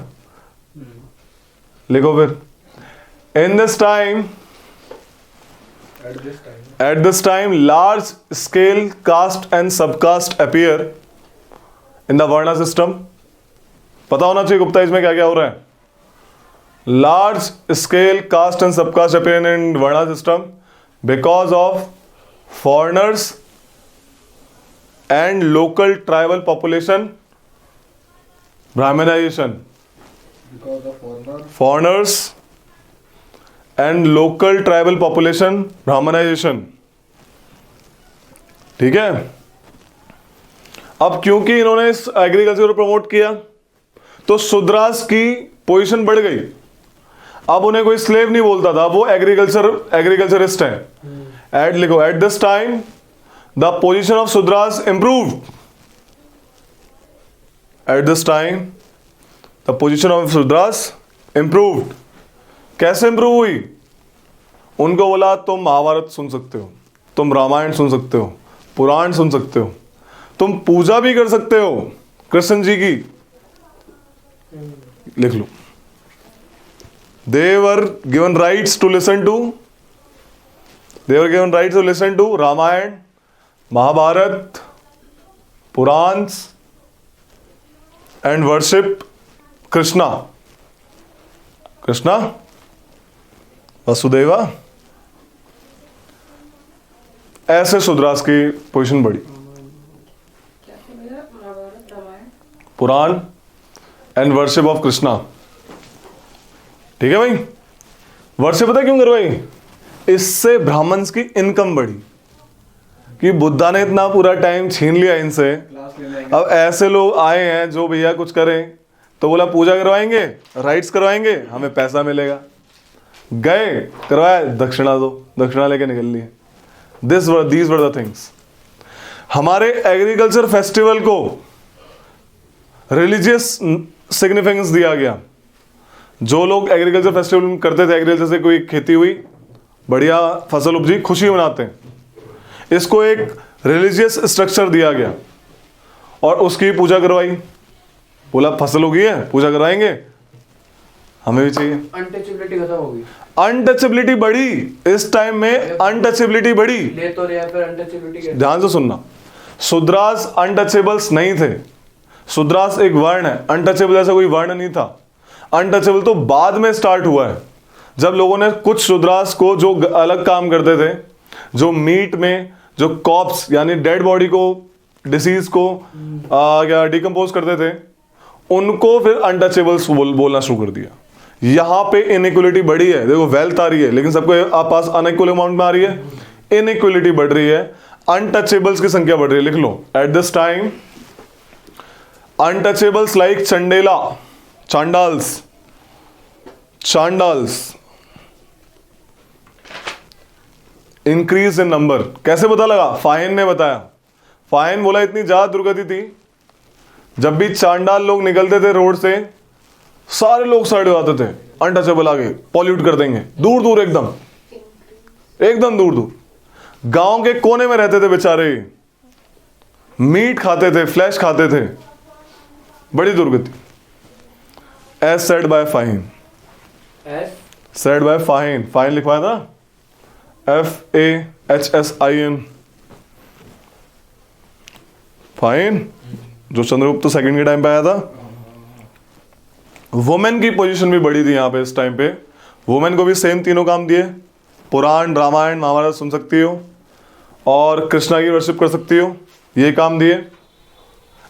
लिखो फिर। In this time, at this time large scale caste and subcaste appear in the varna system। पता होना चाहिए गुप्ताइज में क्या क्या हो रहा है। large scale caste and subcaste appear in varna system because of foreigners and local tribal population brahminization। Because of foreigners and local tribal population brahminization. ठीक है, अब क्योंकि इन्होंने इस एग्रीकल्चर को प्रमोट किया तो शूद्रास की पोजीशन बढ़ गई। अब उन्हें कोई स्लेव नहीं बोलता था, वो एग्रीकल्चरिस्ट है। एट लिखो, eight this time the position of Shudras improved. Eight this time the position of Shudras improved. कैसे इंप्रूव हुई? उनको बोला तुम महाभारत सुन सकते हो, तुम रामायण सुन सकते हो, पुराण सुन सकते हो, तुम पूजा भी कर सकते हो कृष्ण जी की। लिख लो, they were given rights to listen to Ramayana, Mahabharata, Puranas and worship Krishna Vasudeva. ऐसे शूद्रास की पोजीशन बढ़ी। क्या बोला? Mahabharata, Ramayana, Purana and worship of Krishna. ठीक है भाई, वर्शिप पता क्यों करवाई? इससे ब्राह्मण्स की इनकम बढ़ी कि बुद्धा ने इतना पूरा टाइम छीन लिया इनसे। अब ऐसे लोग आए हैं जो भैया कुछ करें, तो बोला पूजा करवाएंगे, राइट्स करवाएंगे, हमें पैसा मिलेगा। गए, करवाया, दक्षिणा दो, दक्षिणा लेके निकल लिए। These were the things. हमारे एग्रीकल्चर फेस्टिवल को रिलीजियस सिग्निफिकेंस दिया गया। जो लोग एग्रीकल्चर फेस्टिवल करते थे, एग्रीकल्चर से कोई खेती हुई, बढ़िया फसल उपजी, खुशी मनाते हैं। इसको एक रिलीजियस स्ट्रक्चर दिया गया और उसकी पूजा करवाई। बोला फसल हो गई है, पूजा करवाएंगे, हमें भी चाहिए। अनटचेबिलिटी खत्म होगी। अनटचेबिलिटी बढ़ी इस टाइम में, अनटचेबिलिटी बढ़ी। ले तो रहे फिर अनटचेबिलिटी। ध्यान से सुनना, शूद्रास अनटचेबल्स नहीं थे। शूद्रास एक वर्ण है, अनटचेबल ऐसा कोई वर्ण नहीं था। अनटचेबल तो बाद में स्टार्ट हुआ है, जब लोगों ने कुछ शूद्रास को जो अलग काम करते थे, जो मीट में जो कॉप्स यानी डेड बॉडी को, डिसीज को क्या डिकम्पोज करते थे, उनको फिर अनटचेबल्स बोलना शुरू कर दिया। यहां पे इनइक्वलिटी बढ़ी है। देखो वेल्थ आ रही है लेकिन सबको आप पास अनइक्वल अमाउंट में आ रही है, इनइक्वलिटी बढ़ रही है, अनटचेबल्स की संख्या बढ़ रही है। लिख लो, at this time untouchables like Chandala, Chandalas increase in number. कैसे पता लगा? फाइन ने बताया। फाइन बोला इतनी ज्यादा दुर्गति थी, जब भी चांडाल लोग निकलते थे रोड से, सारे लोग साइड हो जाते थे, अनटचेबल आगे पॉल्यूट कर देंगे, दूर दूर एकदम दूर दूर। गांव के कोने में रहते थे बेचारे, मीट खाते थे, फ्लैश खाते थे, बड़ी दुर्गति। As said by Fahien, said by Fahien, Fahien लिखवाया था FAHSIN, फाइन, जो चंद्रगुप्त सेकंड के टाइम पे आया था। वुमेन की पोजीशन भी बड़ी थी यहां पे। इस टाइम पे वुमेन को भी सेम तीनों काम दिए, पुराण, रामायण, महाभारत सुन सकती हो और कृष्णा की वर्शिप कर सकती हो, ये काम दिए।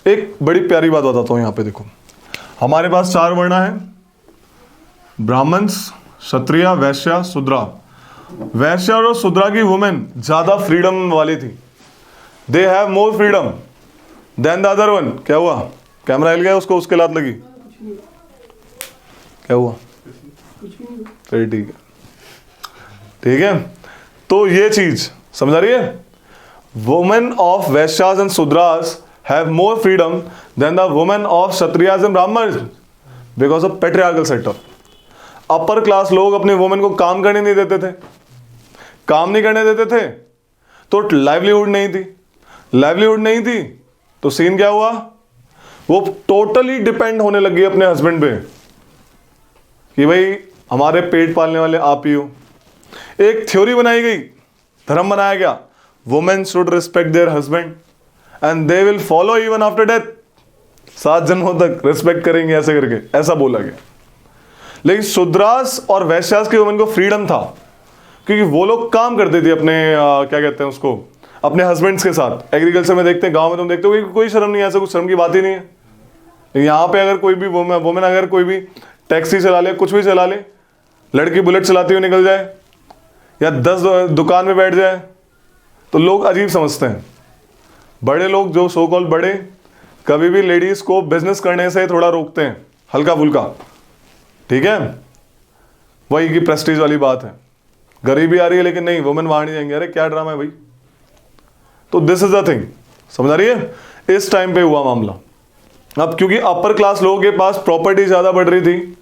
एक बड़ी प्यारी बात बताता हूं, यहां पे देखो, हमारे पास 4 वर्ण है, ब्राह्मण्स, क्षत्रिय, वैश्य, शूद्रा। वैश्य और शूद्रा की वुमेन ज्यादा फ्रीडम वाली थी, they have more freedom than the other one. क्या हुआ? कैमरा हिल गया उसको, उसके लात लगी, क्या हुआ? फिर ठीक है, ठीक है। तो ये चीज समझ आ रही है? Women of Vaishyas and Shudras have more freedom than the women of Kshatriyas and Brahman because of patriarchal setup. Upper class लोग अपने वुमेन को काम करने नहीं देते थे, काम नहीं करने देते थे तो लाइवलीहुड नहीं थी, लाइवलीहुड नहीं थी तो सीन क्या हुआ, वो टोटली डिपेंड होने लगी अपने हस्बैंड पे कि भाई हमारे पेट पालने वाले आप ही हो। एक थ्योरी बनाई गई, धर्म बनाया गया, women should respect there husband and they will follow even after death. 7 जन्मों तक रिस्पेक्ट करेंगे ऐसे करके, ऐसा बोला गया। लेकिन शूद्रास और वैश्यास की वुमेन को फ्रीडम था क्योंकि वो लोग काम करते थे अपने क्या कहते हैं उसको, अपने हस्बैंड्स के साथ। एग्रीकल्चर में देखते हैं, गांव में तुम देखते हो कोई शर्म नहीं है, ऐसा कुछ शर्म की बात ही नहीं है। यहाँ पे अगर कोई भी वुमेन अगर कोई भी टैक्सी चला ले, कुछ भी चला ले, लड़की बुलेट चलाती हुई निकल जाए या 10 दुकान में बैठ जाए तो लोग अजीब समझते हैं। बड़े लोग जो सो कॉल बड़े, कभी भी लेडीज को बिजनेस करने से थोड़ा रोकते हैं, हल्का फुल्का, ठीक है। वही की प्रेस्टीज वाली बात है, गरीबी आ रही है लेकिन नहीं वुमेन वहां नहीं जाएंगे, अरे क्या ड्रामा है भाई। तो दिस इज द थिंग, समझ आ रही है? इस टाइम पे हुआ मामला। अब क्योंकि अपर क्लास लोगों के पास प्रॉपर्टी ज्यादा बढ़ रही थी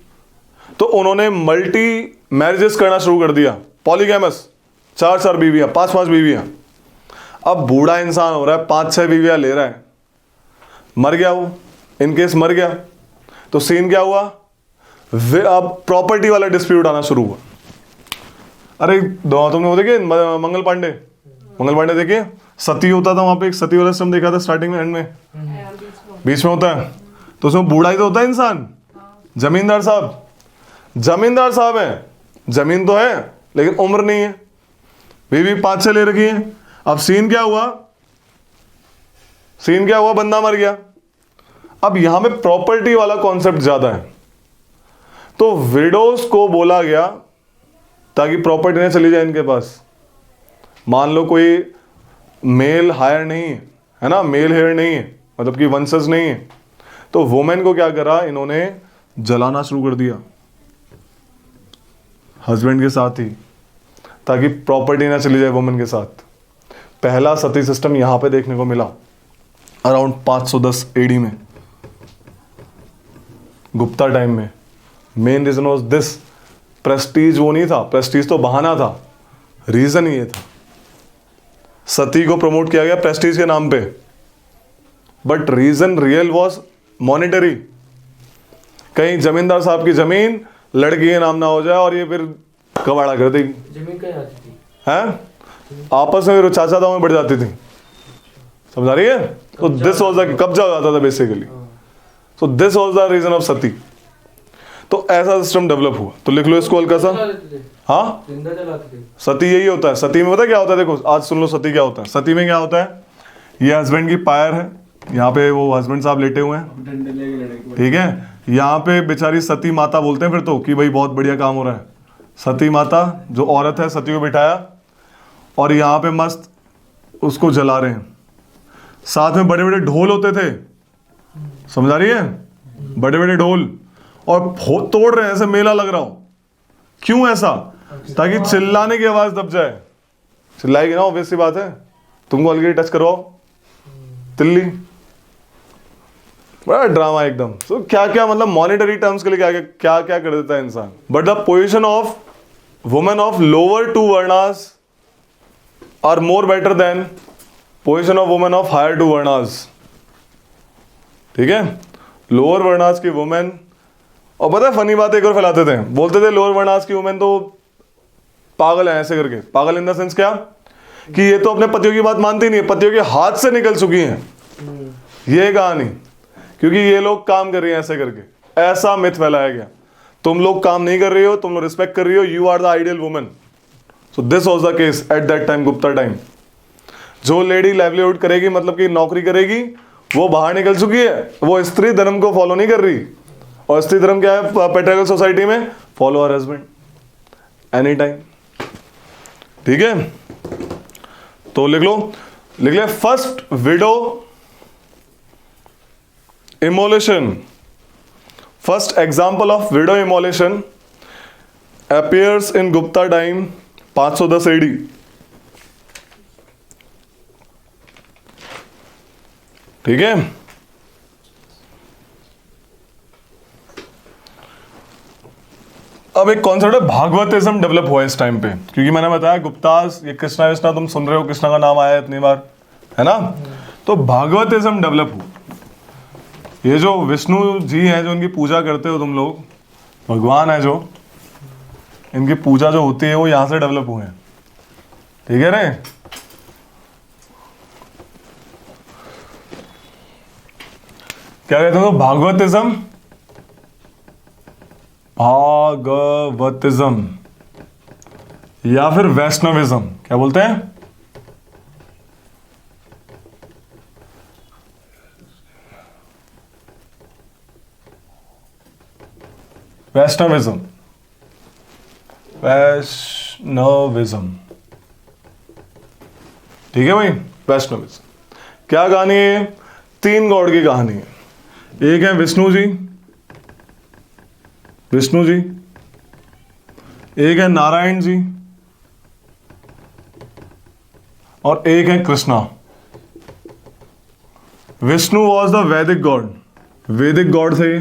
तो उन्होंने मल्टी मैरिजेस करना शुरू कर दिया, पॉलीगैमस, 4 बीवियां, 5 बीवियां। अब बूढ़ा इंसान हो रहा है, 5-6 बीवियां ले रहा है, मर गया वो, इनकेस मर गया तो सीन क्या हुआ, अब प्रॉपर्टी वाला डिस्प्यूट आना शुरू हुआ। अरे तुमने वो देखे मंगल पांडे देखिए, सती होता था वहां पे, एक सती वाला सिस्टम देखा था स्टार्टिंग में, एंड में, बीच में होता है। तो उसमें बूढ़ा ही तो होता है इंसान, जमींदार साहब है, जमीन तो है लेकिन उम्र नहीं है, बीवी 5-6 ले रखी है। अब सीन क्या हुआ, बंदा मर गया। अब यहां पे प्रॉपर्टी वाला कॉन्सेप्ट ज्यादा है तो विडोज को बोला गया ताकि प्रॉपर्टी ना चली जाए इनके पास। मान लो कोई मेल हायर नहीं है ना, मेल हेयर नहीं है, मतलब कि वंशज नहीं है, तो वुमेन को क्या करा, इन्होंने जलाना शुरू कर दिया हस्बैंड के साथ ही, ताकि प्रॉपर्टी ना चली जाए वुमेन के साथ। पहला सती सिस्टम यहां पे देखने को मिला अराउंड 510 एडी में, गुप्ता टाइम में। Main reason was this, prestige वो नहीं था, प्रेस्टीज तो बहाना था, रीजन ये था। सती को प्रमोट किया गया प्रेस्टीज के नाम पे, but reason real was monetary. कहीं जमींदार साहब की जमीन लड़की के नाम ना हो जाए और ये फिर कबाड़ा कर देगी। जमीन कहीं आती थी हैं, आपस में चाचा दाव में बढ़ जाती थी, समझ आ रही है? तो दिस वाज द कब्जा हो जाता था basically, so this was the reason of sati. तो ऐसा सिस्टम डेवलप हुआ। तो लिख लो इसको हल्का सा। हाँ, जिंदा जलाते थे। सती यही होता है। सती में पता क्या होता है, देखो आज सुन लो सती क्या होता है। सती में क्या होता है, ये हस्बैंड की पायर है, यहाँ पे वो हस्बैंड साहब लेटे हुए हैं, डंडे लेके लड़के ठीक है। यहाँ पे बेचारी सती माता बोलते हैं फिर तो कि भाई बहुत बढ़िया काम हो रहा है। सती माता जो औरत है, सती को बिठाया और यहाँ पे मस्त उसको जला रहे हैं। साथ में बड़े बड़े ढोल होते थे, समझ आ रही है, बड़े बड़े ढोल, और तोड़ रहे हैं ऐसे मेला लग रहा हो। क्यों ऐसा, ताकि चिल्लाने की आवाज दब जाए। चिल्लाएगी ना, ऑब्वियस सी बात है, तुमको हल्की टच करवाओ तिल्ली, बड़ा ड्रामा एकदम। तो क्या क्या मतलब मॉनेटरी टर्म्स के लिए क्या क्या कर देता है इंसान। But the position of women of lower 2 varnas are more better than position of women of higher 2 varnas, ठीक है। लोअर वर्णास की वुमेन, और पता है फनी बात एक और फैलाते थे, बोलते थे लोअर वर्णास की वुमेन तो पागल है, ऐसे करके। पागल इन द सेंस क्या, कि ये तो अपने पतियों की बात मानती नहीं है, पतियों के हाथ से निकल चुकी हैं, ये कहानी, क्योंकि ये लोग काम कर रही हैं ऐसे करके। ऐसा मिथ फैलाया गया, तुम लोग काम नहीं कर रही हो, तुम लोग रिस्पेक्ट कर रही हो, you are the ideal women. So this was the case at that time, Gupta time. जो लेडी लाइवलीहुड करेगी, मतलब कि नौकरी करेगी, वो बाहर निकल चुकी है, वो स्त्री धर्म को फॉलो नहीं कर रही। और स्त्री धर्म क्या है पेट्रियार्कल सोसाइटी में, follow her husband any time, ठीक है। तो लिख ले first window immolation, first example of window immolation appears in Gupta time 510 AD. ठीक है, अब एक कॉन्सेप्ट है भागवतिज्म डेवलप हुआ इस टाइम पे, क्योंकि मैंने बताया गुप्तास, ये कृष्णा विष्णा तुम सुन रहे हो, कृष्णा का नाम आया इतनी बार, है ना। तो भागवतिज्म डेवलप हुआ। ये जो विष्णु जी हैं जो इनकी पूजा करते हो तुम लोग, भगवान है जो, इनकी पूजा जो होती है वो यहां से डेवलप हुए हैं। ठीक है रे, क्या कहते हैं तो भागवतिज्म, भागवतिज्म या फिर वैष्णविज्म, क्या बोलते हैं? Vaishnavism, Vaishnavism. ठीक है भाई, वैष्णविज्म क्या कहानी है? 3 गॉड की कहानी है। एक है विष्णु जी, विष्णु जी, एक है नारायण जी, और एक है कृष्णा। विष्णु वॉज द वैदिक गॉड, वैदिक गॉड थे।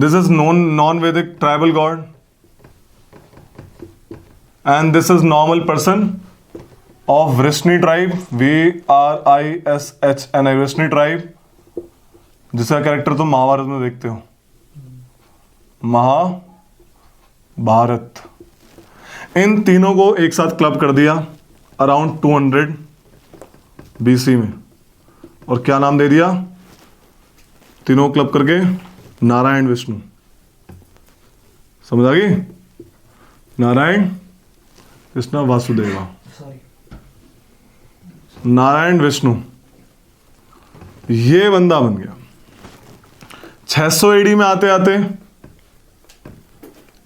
दिस इज नॉन वैदिक tribal God, and this is normal person of Vrishni tribe, VRISHNI, Vrishni tribe, जिसका कैरेक्टर तुम महाभारत में देखते हो, महाभारत। इन तीनों को एक साथ क्लब कर दिया अराउंड 200 BC में, और क्या नाम दे दिया तीनों क्लब करके? नारायण विष्णु। समझ आ गई? नारायण कृष्णा वासुदेवा, नारायण विष्णु, ये बंदा बन गया। 600 AD में आते आते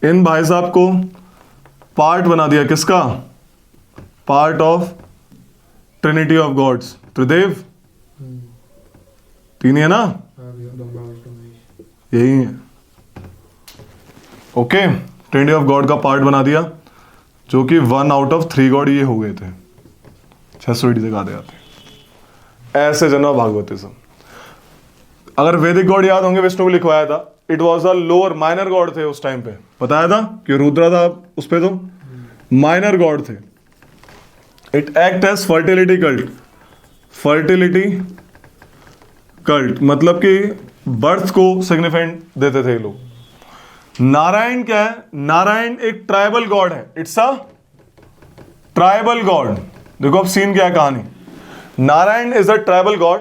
इन भाई साहब को पार्ट बना दिया, किसका? Part of trinity of gods, Tridev, 3 है ना, यही है। ओके, ट्रिनिटी ऑफ गॉड का पार्ट बना दिया, जो कि 1 आउट ऑफ 3 गॉड ये हो गए थे 600 AD तक आते आते। ऐसे जन्मा भागवतिज्म। अगर वैदिक गॉड याद होंगे, विष्णु को लिखवाया था, it was a lower minor god थे उस टाइम पे, बताया था कि रुद्रा था उस पे, तो माइनर गॉड थे। It act as fertility cult, fertility cult मतलब कि बर्थ को सिग्निफिकेंट देते थे ये लोग। नारायण क्या है? नारायण एक ट्राइबल गॉड है, इट्स अ ट्राइबल गॉड। देखो अब सीन क्या है कहानी। Narayan is a tribal God,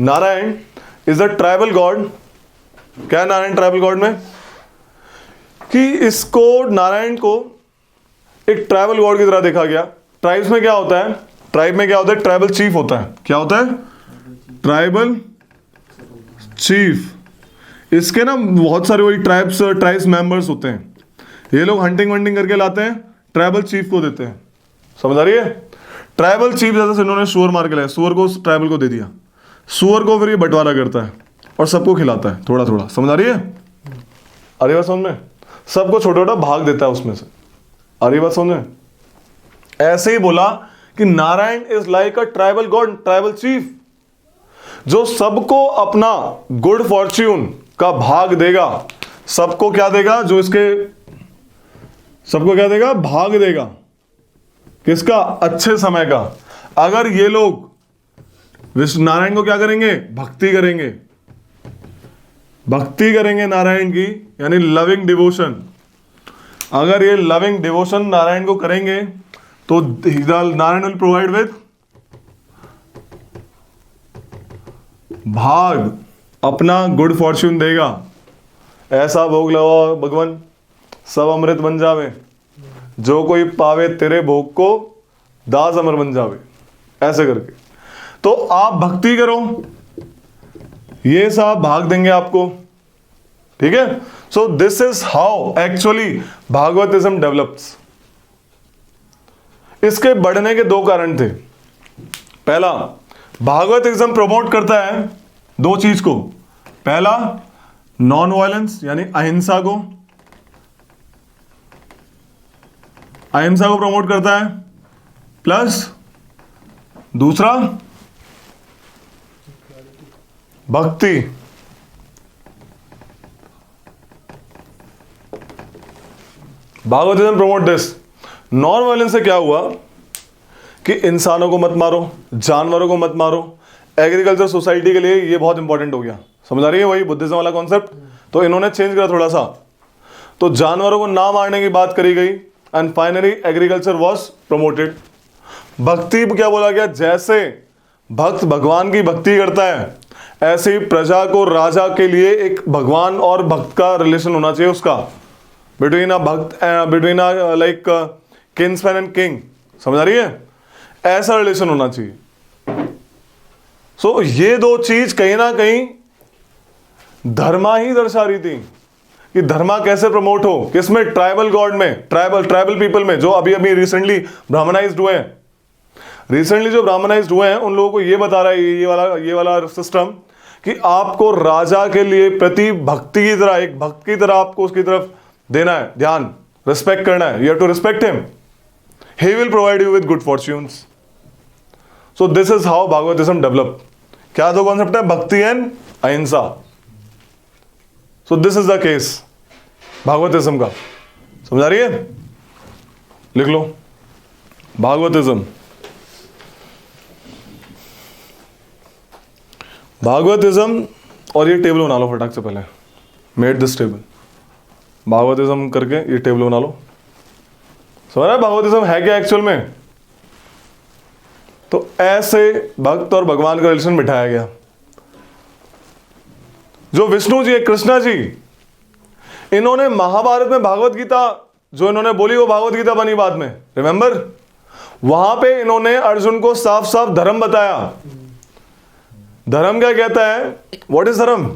Narayan is a tribal God. क्या है नारायण ट्राइबल गॉड में? कि इसको, नारायण को एक ट्राइबल गॉड की तरह देखा गया। ट्राइब्स में क्या होता है? ट्राइब में क्या होता है? ट्राइबल चीफ होता है। क्या होता है? Tribal chief. इसके ना बहुत सारे वही ट्राइब्स मेंबर्स होते हैं। ये लोग हंटिंग वंटिंग करके लाते हैं, ट्राइबल चीफ को देते हैं। समझ आ रही है? ट्राइबल चीफ, जैसे इन्होंने सुअर मार के लाया, सुअर को ट्राइबल को दे दिया, सुअर को फिर ये बंटवारा करता है और सबको खिलाता है थोड़ा थोड़ा। समझ आ रही है? आ रही बात समझ में? सबको छोटा छोटा भाग देता है उसमें से। आ रही बात समझ में? ऐसे ही बोला कि Narayan is like a tribal God, tribal chief, जो सबको अपना गुड फॉर्च्यून का भाग देगा। सबको क्या देगा? जो इसके, सबको क्या देगा? भाग देगा। किसका? अच्छे समय का। अगर ये लोग विष्णु नारायण को क्या करेंगे? भक्ति करेंगे, भक्ति करेंगे नारायण की, यानी लविंग डिवोशन। अगर ये लविंग डिवोशन नारायण को करेंगे तो नारायण विल प्रोवाइड विद भाग, अपना गुड फॉर्च्यून देगा। ऐसा भोग लगाओ भगवान सब अमृत बन जावे, जो कोई पावे तेरे भोग को दास अमर बन जावे, ऐसे करके। तो आप भक्ति करो, ये सब भाग देंगे आपको। ठीक है? So this is how actually Bhagavatism develops. इसके बढ़ने के 2 कारण थे। पहला, भागवतिज्म प्रमोट करता है 2 चीज को। पहला, नॉन वायलेंस यानी अहिंसा को, अहिंसा को प्रमोट करता है, प्लस दूसरा भक्ति। भागवतिज्म प्रमोट दिस। नॉन वायलेंस से क्या हुआ कि इंसानों को मत मारो, जानवरों को मत मारो। एग्रीकल्चर सोसाइटी के लिए ये बहुत इंपॉर्टेंट हो गया, समझ आ रही है वही बुद्धिज्म वाला कॉन्सेप्ट। तो इन्होंने चेंज करा थोड़ा सा, तो जानवरों को ना मारने की बात करी गई and finally agriculture was promoted. भक्ति क्या बोला गया, जैसे भक्त भगवान की भक्ति करता है ऐसे ही प्रजा को राजा के लिए एक भगवान और भक्त का रिलेशन होना चाहिए उसका, बिटवीन अ भक्त between a like Kingsman and king, समझ आ रही है, ऐसा रिलेशन होना चाहिए। सो ये दो चीज कहीं ना कहीं धर्मा ही दर्शा रही थी कि धर्मा कैसे प्रमोट हो, किसमें, ट्राइबल गॉड में, ट्राइबल पीपल में, जो अभी अभी रिसेंटली ब्राह्मणाइज्ड हुए हैं। रिसेंटली जो ब्राह्मणाइज्ड हुए हैं उन लोगों को ये बता रहा है ये वाला सिस्टम कि आपको राजा के लिए प्रति भक्ति की तरह, एक भक्त की तरह आपको उसकी तरफ देना है ध्यान, रिस्पेक्ट करना है। You have to respect him, he will provide you with good fortunes. So this is how Bhagavatism develop. क्या दो कॉन्सेप्ट है, bhakti and ahimsa. So this is the case Bhagavatism का, समझ आ रही है? लिख लो भागवतिज्म। भागवतिज्म और ये टेबल बना लो फटाक से, पहले मेड दिस टेबल, भागवतिज्म करके ये टेबल बना लो। समझ रहा है भागवतिज्म है क्या एक्चुअल में? तो ऐसे भक्त और भगवान का रिलेशन बिठाया गया। जो विष्णु जी है, कृष्णा जी, इन्होंने महाभारत में भागवत गीता जो इन्होंने बोली वो भागवत गीता बनी बाद में, रिमेंबर? वहां पे इन्होंने अर्जुन को साफ साफ धर्म बताया। धर्म क्या कहता है, what is dharma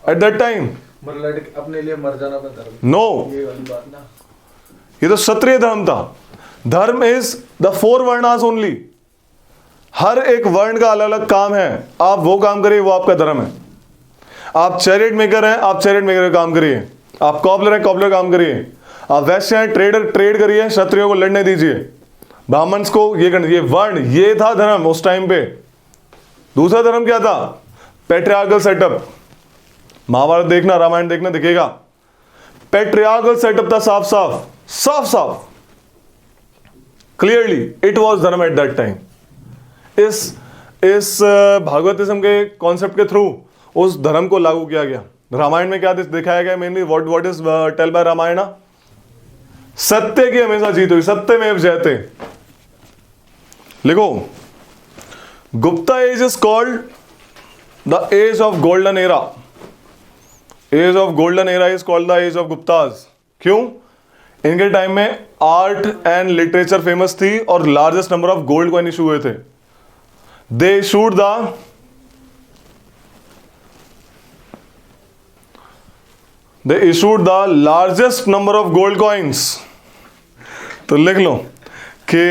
at that time? अपने लिए मर जाना अपना धर्म। नो, ये वाली बात ना, ये तो क्षत्रिय धर्म था। धर्म इज द 4 वर्णास ओनली। हर एक वर्ण का अलग अलग काम है, आप वो काम करिए, वो आपका धर्म है। आप चैरिट मेकर हैं, आप चैरिट मेकर का काम करिए। आप कॉपलर हैं, कॉपलर काम करिए। आप वैश्य हैं, ट्रेड करिए, क्षत्रियों को लड़ने दीजिए, ब्राह्मण्स को ये करना। ये वर्ण, ये था धर्म उस टाइम पे। दूसरा धर्म क्या था, पैट्रियार्कल सेटअप। महाभारत देखना, रामायण देखना, दिखेगा पैट्रियार्कल सेटअप था, साफ साफ क्लियरली इट वाज धर्म एट दैट टाइम। इस भागवतिज्म के कॉन्सेप्ट के थ्रू उस धर्म को लागू किया गया। रामायण में क्या दिखाया गया mainly, what is tell by Ramayana, सत्य की हमेशा जीत हुई, सत्यमेव जयते। लिखो, Gupta age is called the age of golden era. Age of golden era is called the age of Guptas. क्यों? इनके टाइम में आर्ट एंड लिटरेचर फेमस थी और largest number of gold coin issue हुए थे। They issued the largest number of gold coins. तो लिख लो कि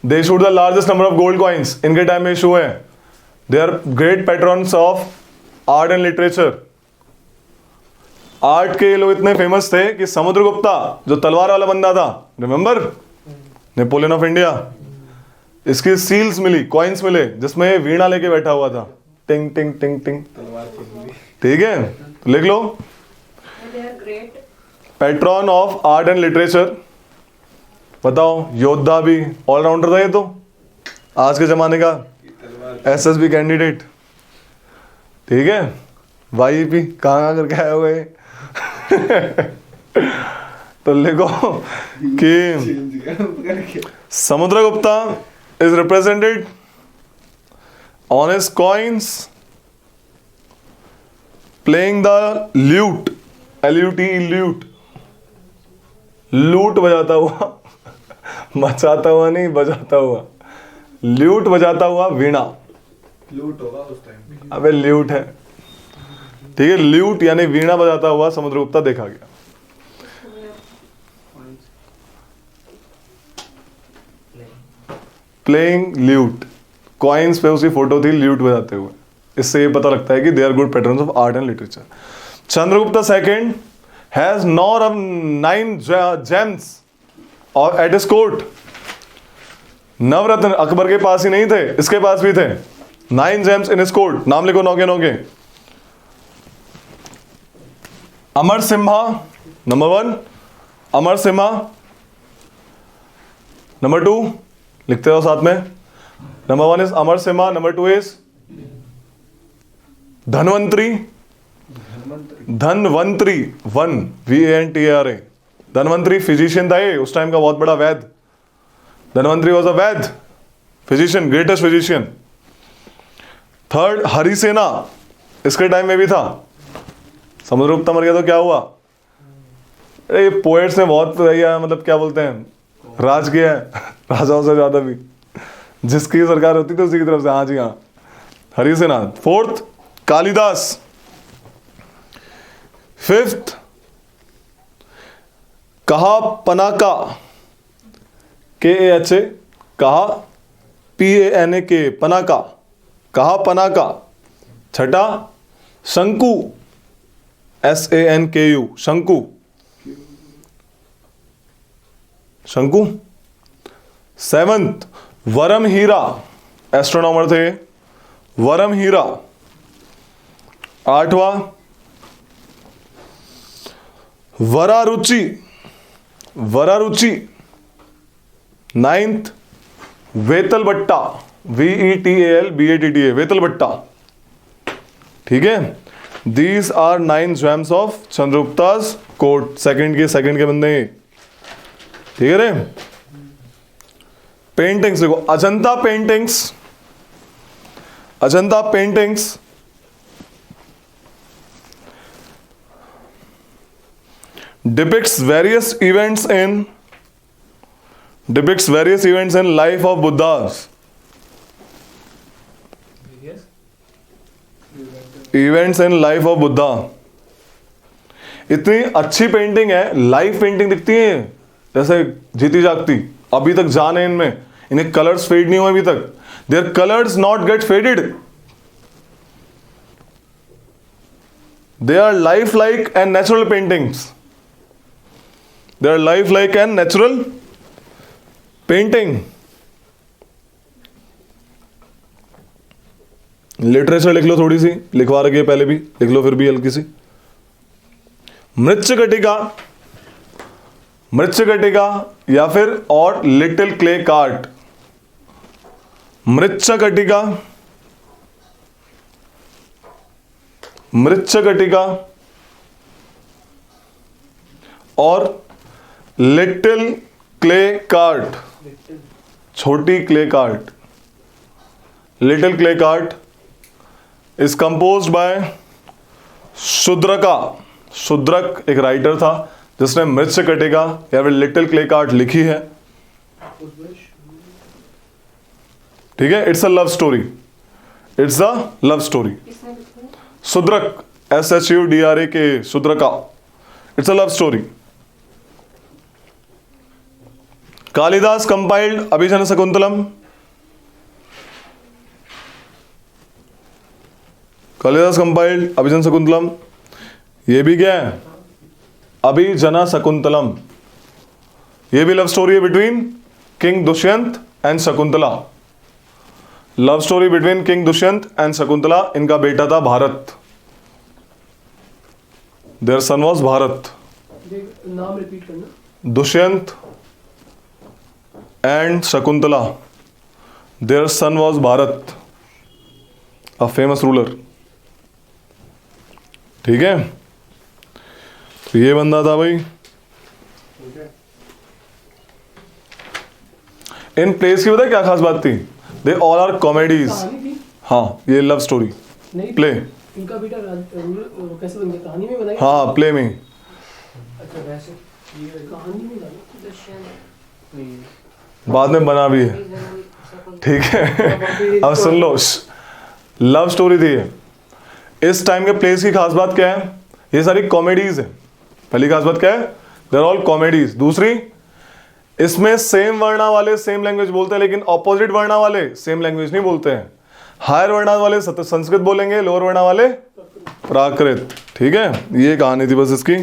they issued the largest number of gold coins. इनके टाइम में इशू है। They are great patrons of art and literature. Art के लोग इतने फेमस थे कि समुद्रगुप्ता जो तलवार वाला बंदा था, रिमेंबर, नेपोलियन ऑफ इंडिया, इसकी सील्स मिली, कॉइन्स मिले जिसमें वीणा लेके बैठा हुआ था, टिंग टिंग टिंग टिंग। ठीक है, तो लिख लो, patron of art and literature. बताओ, योद्धा भी, ऑलराउंडर था ये तो, आज के जमाने का एसएसबी कैंडिडेट। ठीक है, वाईपी कहाँ करके आए हुए। तो लिखो कि Samudragupta is represented on his coins playing the lewd, LUT, lewd, लूट बजाता हुआ, मचाता हुआ नहीं, बजाता हुआ, ल्यूट बजाता हुआ वीणा। लूट होगा उस टाइम। अबे ल्यूट है, ठीक है, ल्यूट यानी वीणा बजाता हुआ समुद्रगुप्ता देखा गया। प्लेइंग ल्यूट, कॉइन्स पे उसकी फोटो थी ल्यूट बजाते हुए। इससे ये पता लगता है कि they are good patterns of art and literature. Chandragupta second has 9 gems और at his court Navratna Akbar के पास ही नहीं थे, इसके पास भी थे। 9 जेम्स इन हिज कोर्ट, नाम लिखो 9 के 9 के। अमर सिम्हा नंबर 1, अमर सिम्हा नंबर 2, लिखते हो साथ में। Number 1 is Amar Simha, number 2 is Dhanvantari. Dhanvantari 1 VANTARA। Dhanvantari physician था ये, उस टाइम का बहुत बड़ा वैद्य। Dhanvantari was a Vaidya, physician, greatest physician. 3rd Harisena, इसके टाइम में भी था। समुद्रगुप्ता मर गया तो क्या हुआ? ये पोएट्स ने बहुत मतलब क्या बोलते हैं, राज किया है राजाओं से ज्यादा भी। जिसकी सरकार होती थी उसी की तरफ से। हाँ जी हाँ, हरिसेना। 4th कालिदास। 5th कहा पनाका, KAHA, कहा PANAK, पनाका, कहा पनाका। 6ठा शंकु, SANKU, शंकु, शंकु। 7th वरम हीरा, एस्ट्रोनॉमर थे वरम हीरा। 8वां वरारुचि, वरारुचि। 9th वेतल बट्टा, VETALBATTA, वेतल बट्टा। ठीक है, these are 9 gems of Chandragupta's court. Second के बंदे, ठीक है रे। पेंटिंग्स देखो, Ajanta paintings, Ajanta paintings depicts various events in life of Buddhas. Events in life of Buddha. इतनी अच्छी पेंटिंग है, लाइव पेंटिंग दिखती है जैसे जीती जागती। अभी तक जान है इनमें, इन्हें कलर्स फेड नहीं हुए अभी तक। Their colours not get faded, they are life like and natural paintings. They are lifelike and natural painting. Literature लिख लो, थोड़ी सी लिखवा रखी है पहले भी, लिख लो फिर भी हल्की सी। मृच्छकटिका, मृच्छकटिका या फिर और little clay cart. Mrichchhakatika, Mrichchhakatika और लिटिल क्ले कार्ट, छोटी clay cart. Little clay cart is composed by Shudraka. Shudrak एक राइटर था जिसने मृच्छकटिका या फिर लिटिल क्ले कार्ट लिखी है। ठीक है, it's a love story, it's a love story. Shudrak, SHUDRAK, Shudraka, it's a love story. Kalidas compiled Abhijnana Shakuntalam. Kalidas compiled Abhijnana Shakuntalam, ये भी क्या है? अभिजना शकुंतलम। ये भी लव स्टोरी है between king Dushyant and Shakuntala. Love story between king Dushyant and Shakuntala. इनका बेटा था Bharat, their son was Bharat. नाम रिपीट करना। Dushyant and Shakuntala, their son was Bharat, a famous ruler. ठीक है, तो ये बंदा था भाई। इन प्लेस की पता है क्या खास बात थी? They all are comedies. कहानी थी? हाँ, ये लव स्टोरी नहीं, प्ले। इनका बेटा वो कैसे बन गया? कहानी में बताया? हाँ, प्ले में। अच्छा वैसे ये कहानी में था। नहीं, बाद में बना भी है। ठीक है, अब सुन लो, लव स्टोरी थी ये। इस टाइम के प्लेस की खास बात क्या है? ये सारी कॉमेडीज है। पहली खास बात क्या है? They are all comedies. दूसरी, इसमें सेम वर्णा वाले सेम लैंग्वेज बोलते हैं, लेकिन ऑपोजिट वर्णा वाले सेम लैंग्वेज नहीं बोलते हैं। हायर वर्णा वाले संस्कृत बोलेंगे, लोअर वर्णा वाले प्राकृत। ठीक है, ये कहानी थी बस इसकी।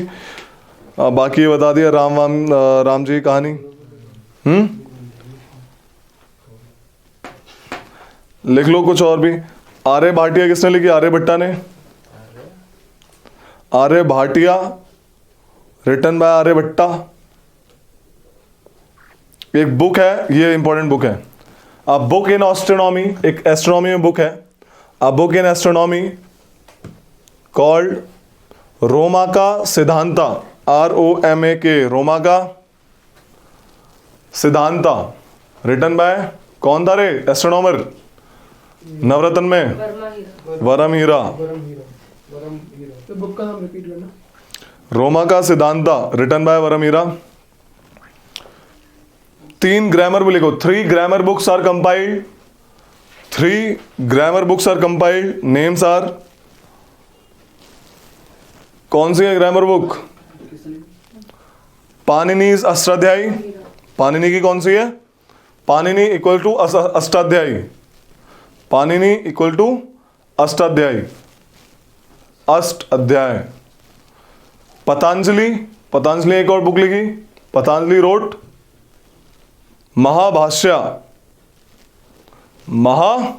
बाकी ये बता दिया राम जी की कहानी। लिख लो कुछ और भी। आर्य भाटिया किसने लिखी? आर्यभट्टा ने। आर्य भाटिया रिटन बाय आर्यभट्टा। एक बुक है, ये इंपॉर्टेंट बुक है, अ बुक इन एस्ट्रोनॉमी, एक एस्ट्रोनॉमी में बुक है, a book in astronomy called Roma का सिद्धांता, ROMAK, रोमा का सिद्धांता, रिटन बाय कौन था रे एस्ट्रोनॉमर? नवरत्न में वर्मा हीरा। वरम हीरा। तो बुक का नाम रिपीट करना। रोमा का Siddhanta, written by Varam Heera. 3 grammar भी लिखो। 3 grammar books are compiled. 3 grammar books are compiled. Names are, कौन सी है ग्रामर बुक? पाणिनीज अष्टाध्यायी। पाणिनि की कौन सी है? Panini equal to Ashtadhyayi. Panini equal to Ashtadhyayi, अष्ट अध्याय। पतंजलि, पतंजलि एक और बुक लिखी, पतंजलि रोट महाभाष्य। महाभाष्य।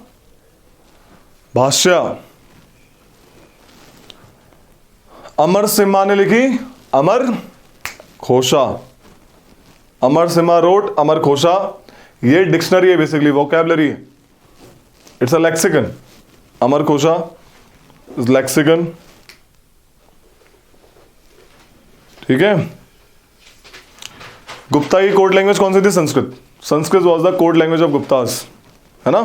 अमर सिम्हा ने लिखी अमर खोशा। अमर सिम्हा रोट अमर खोशा। ये डिक्शनरी है, बेसिकली वोकैबुलरी है, it's a lexicon. Amar Kosha is lexicon. ठीक है। गुप्ता की कोड लैंग्वेज कौन सी थी? Sanskrit. Sanskrit was the code language of Guptas, है ना।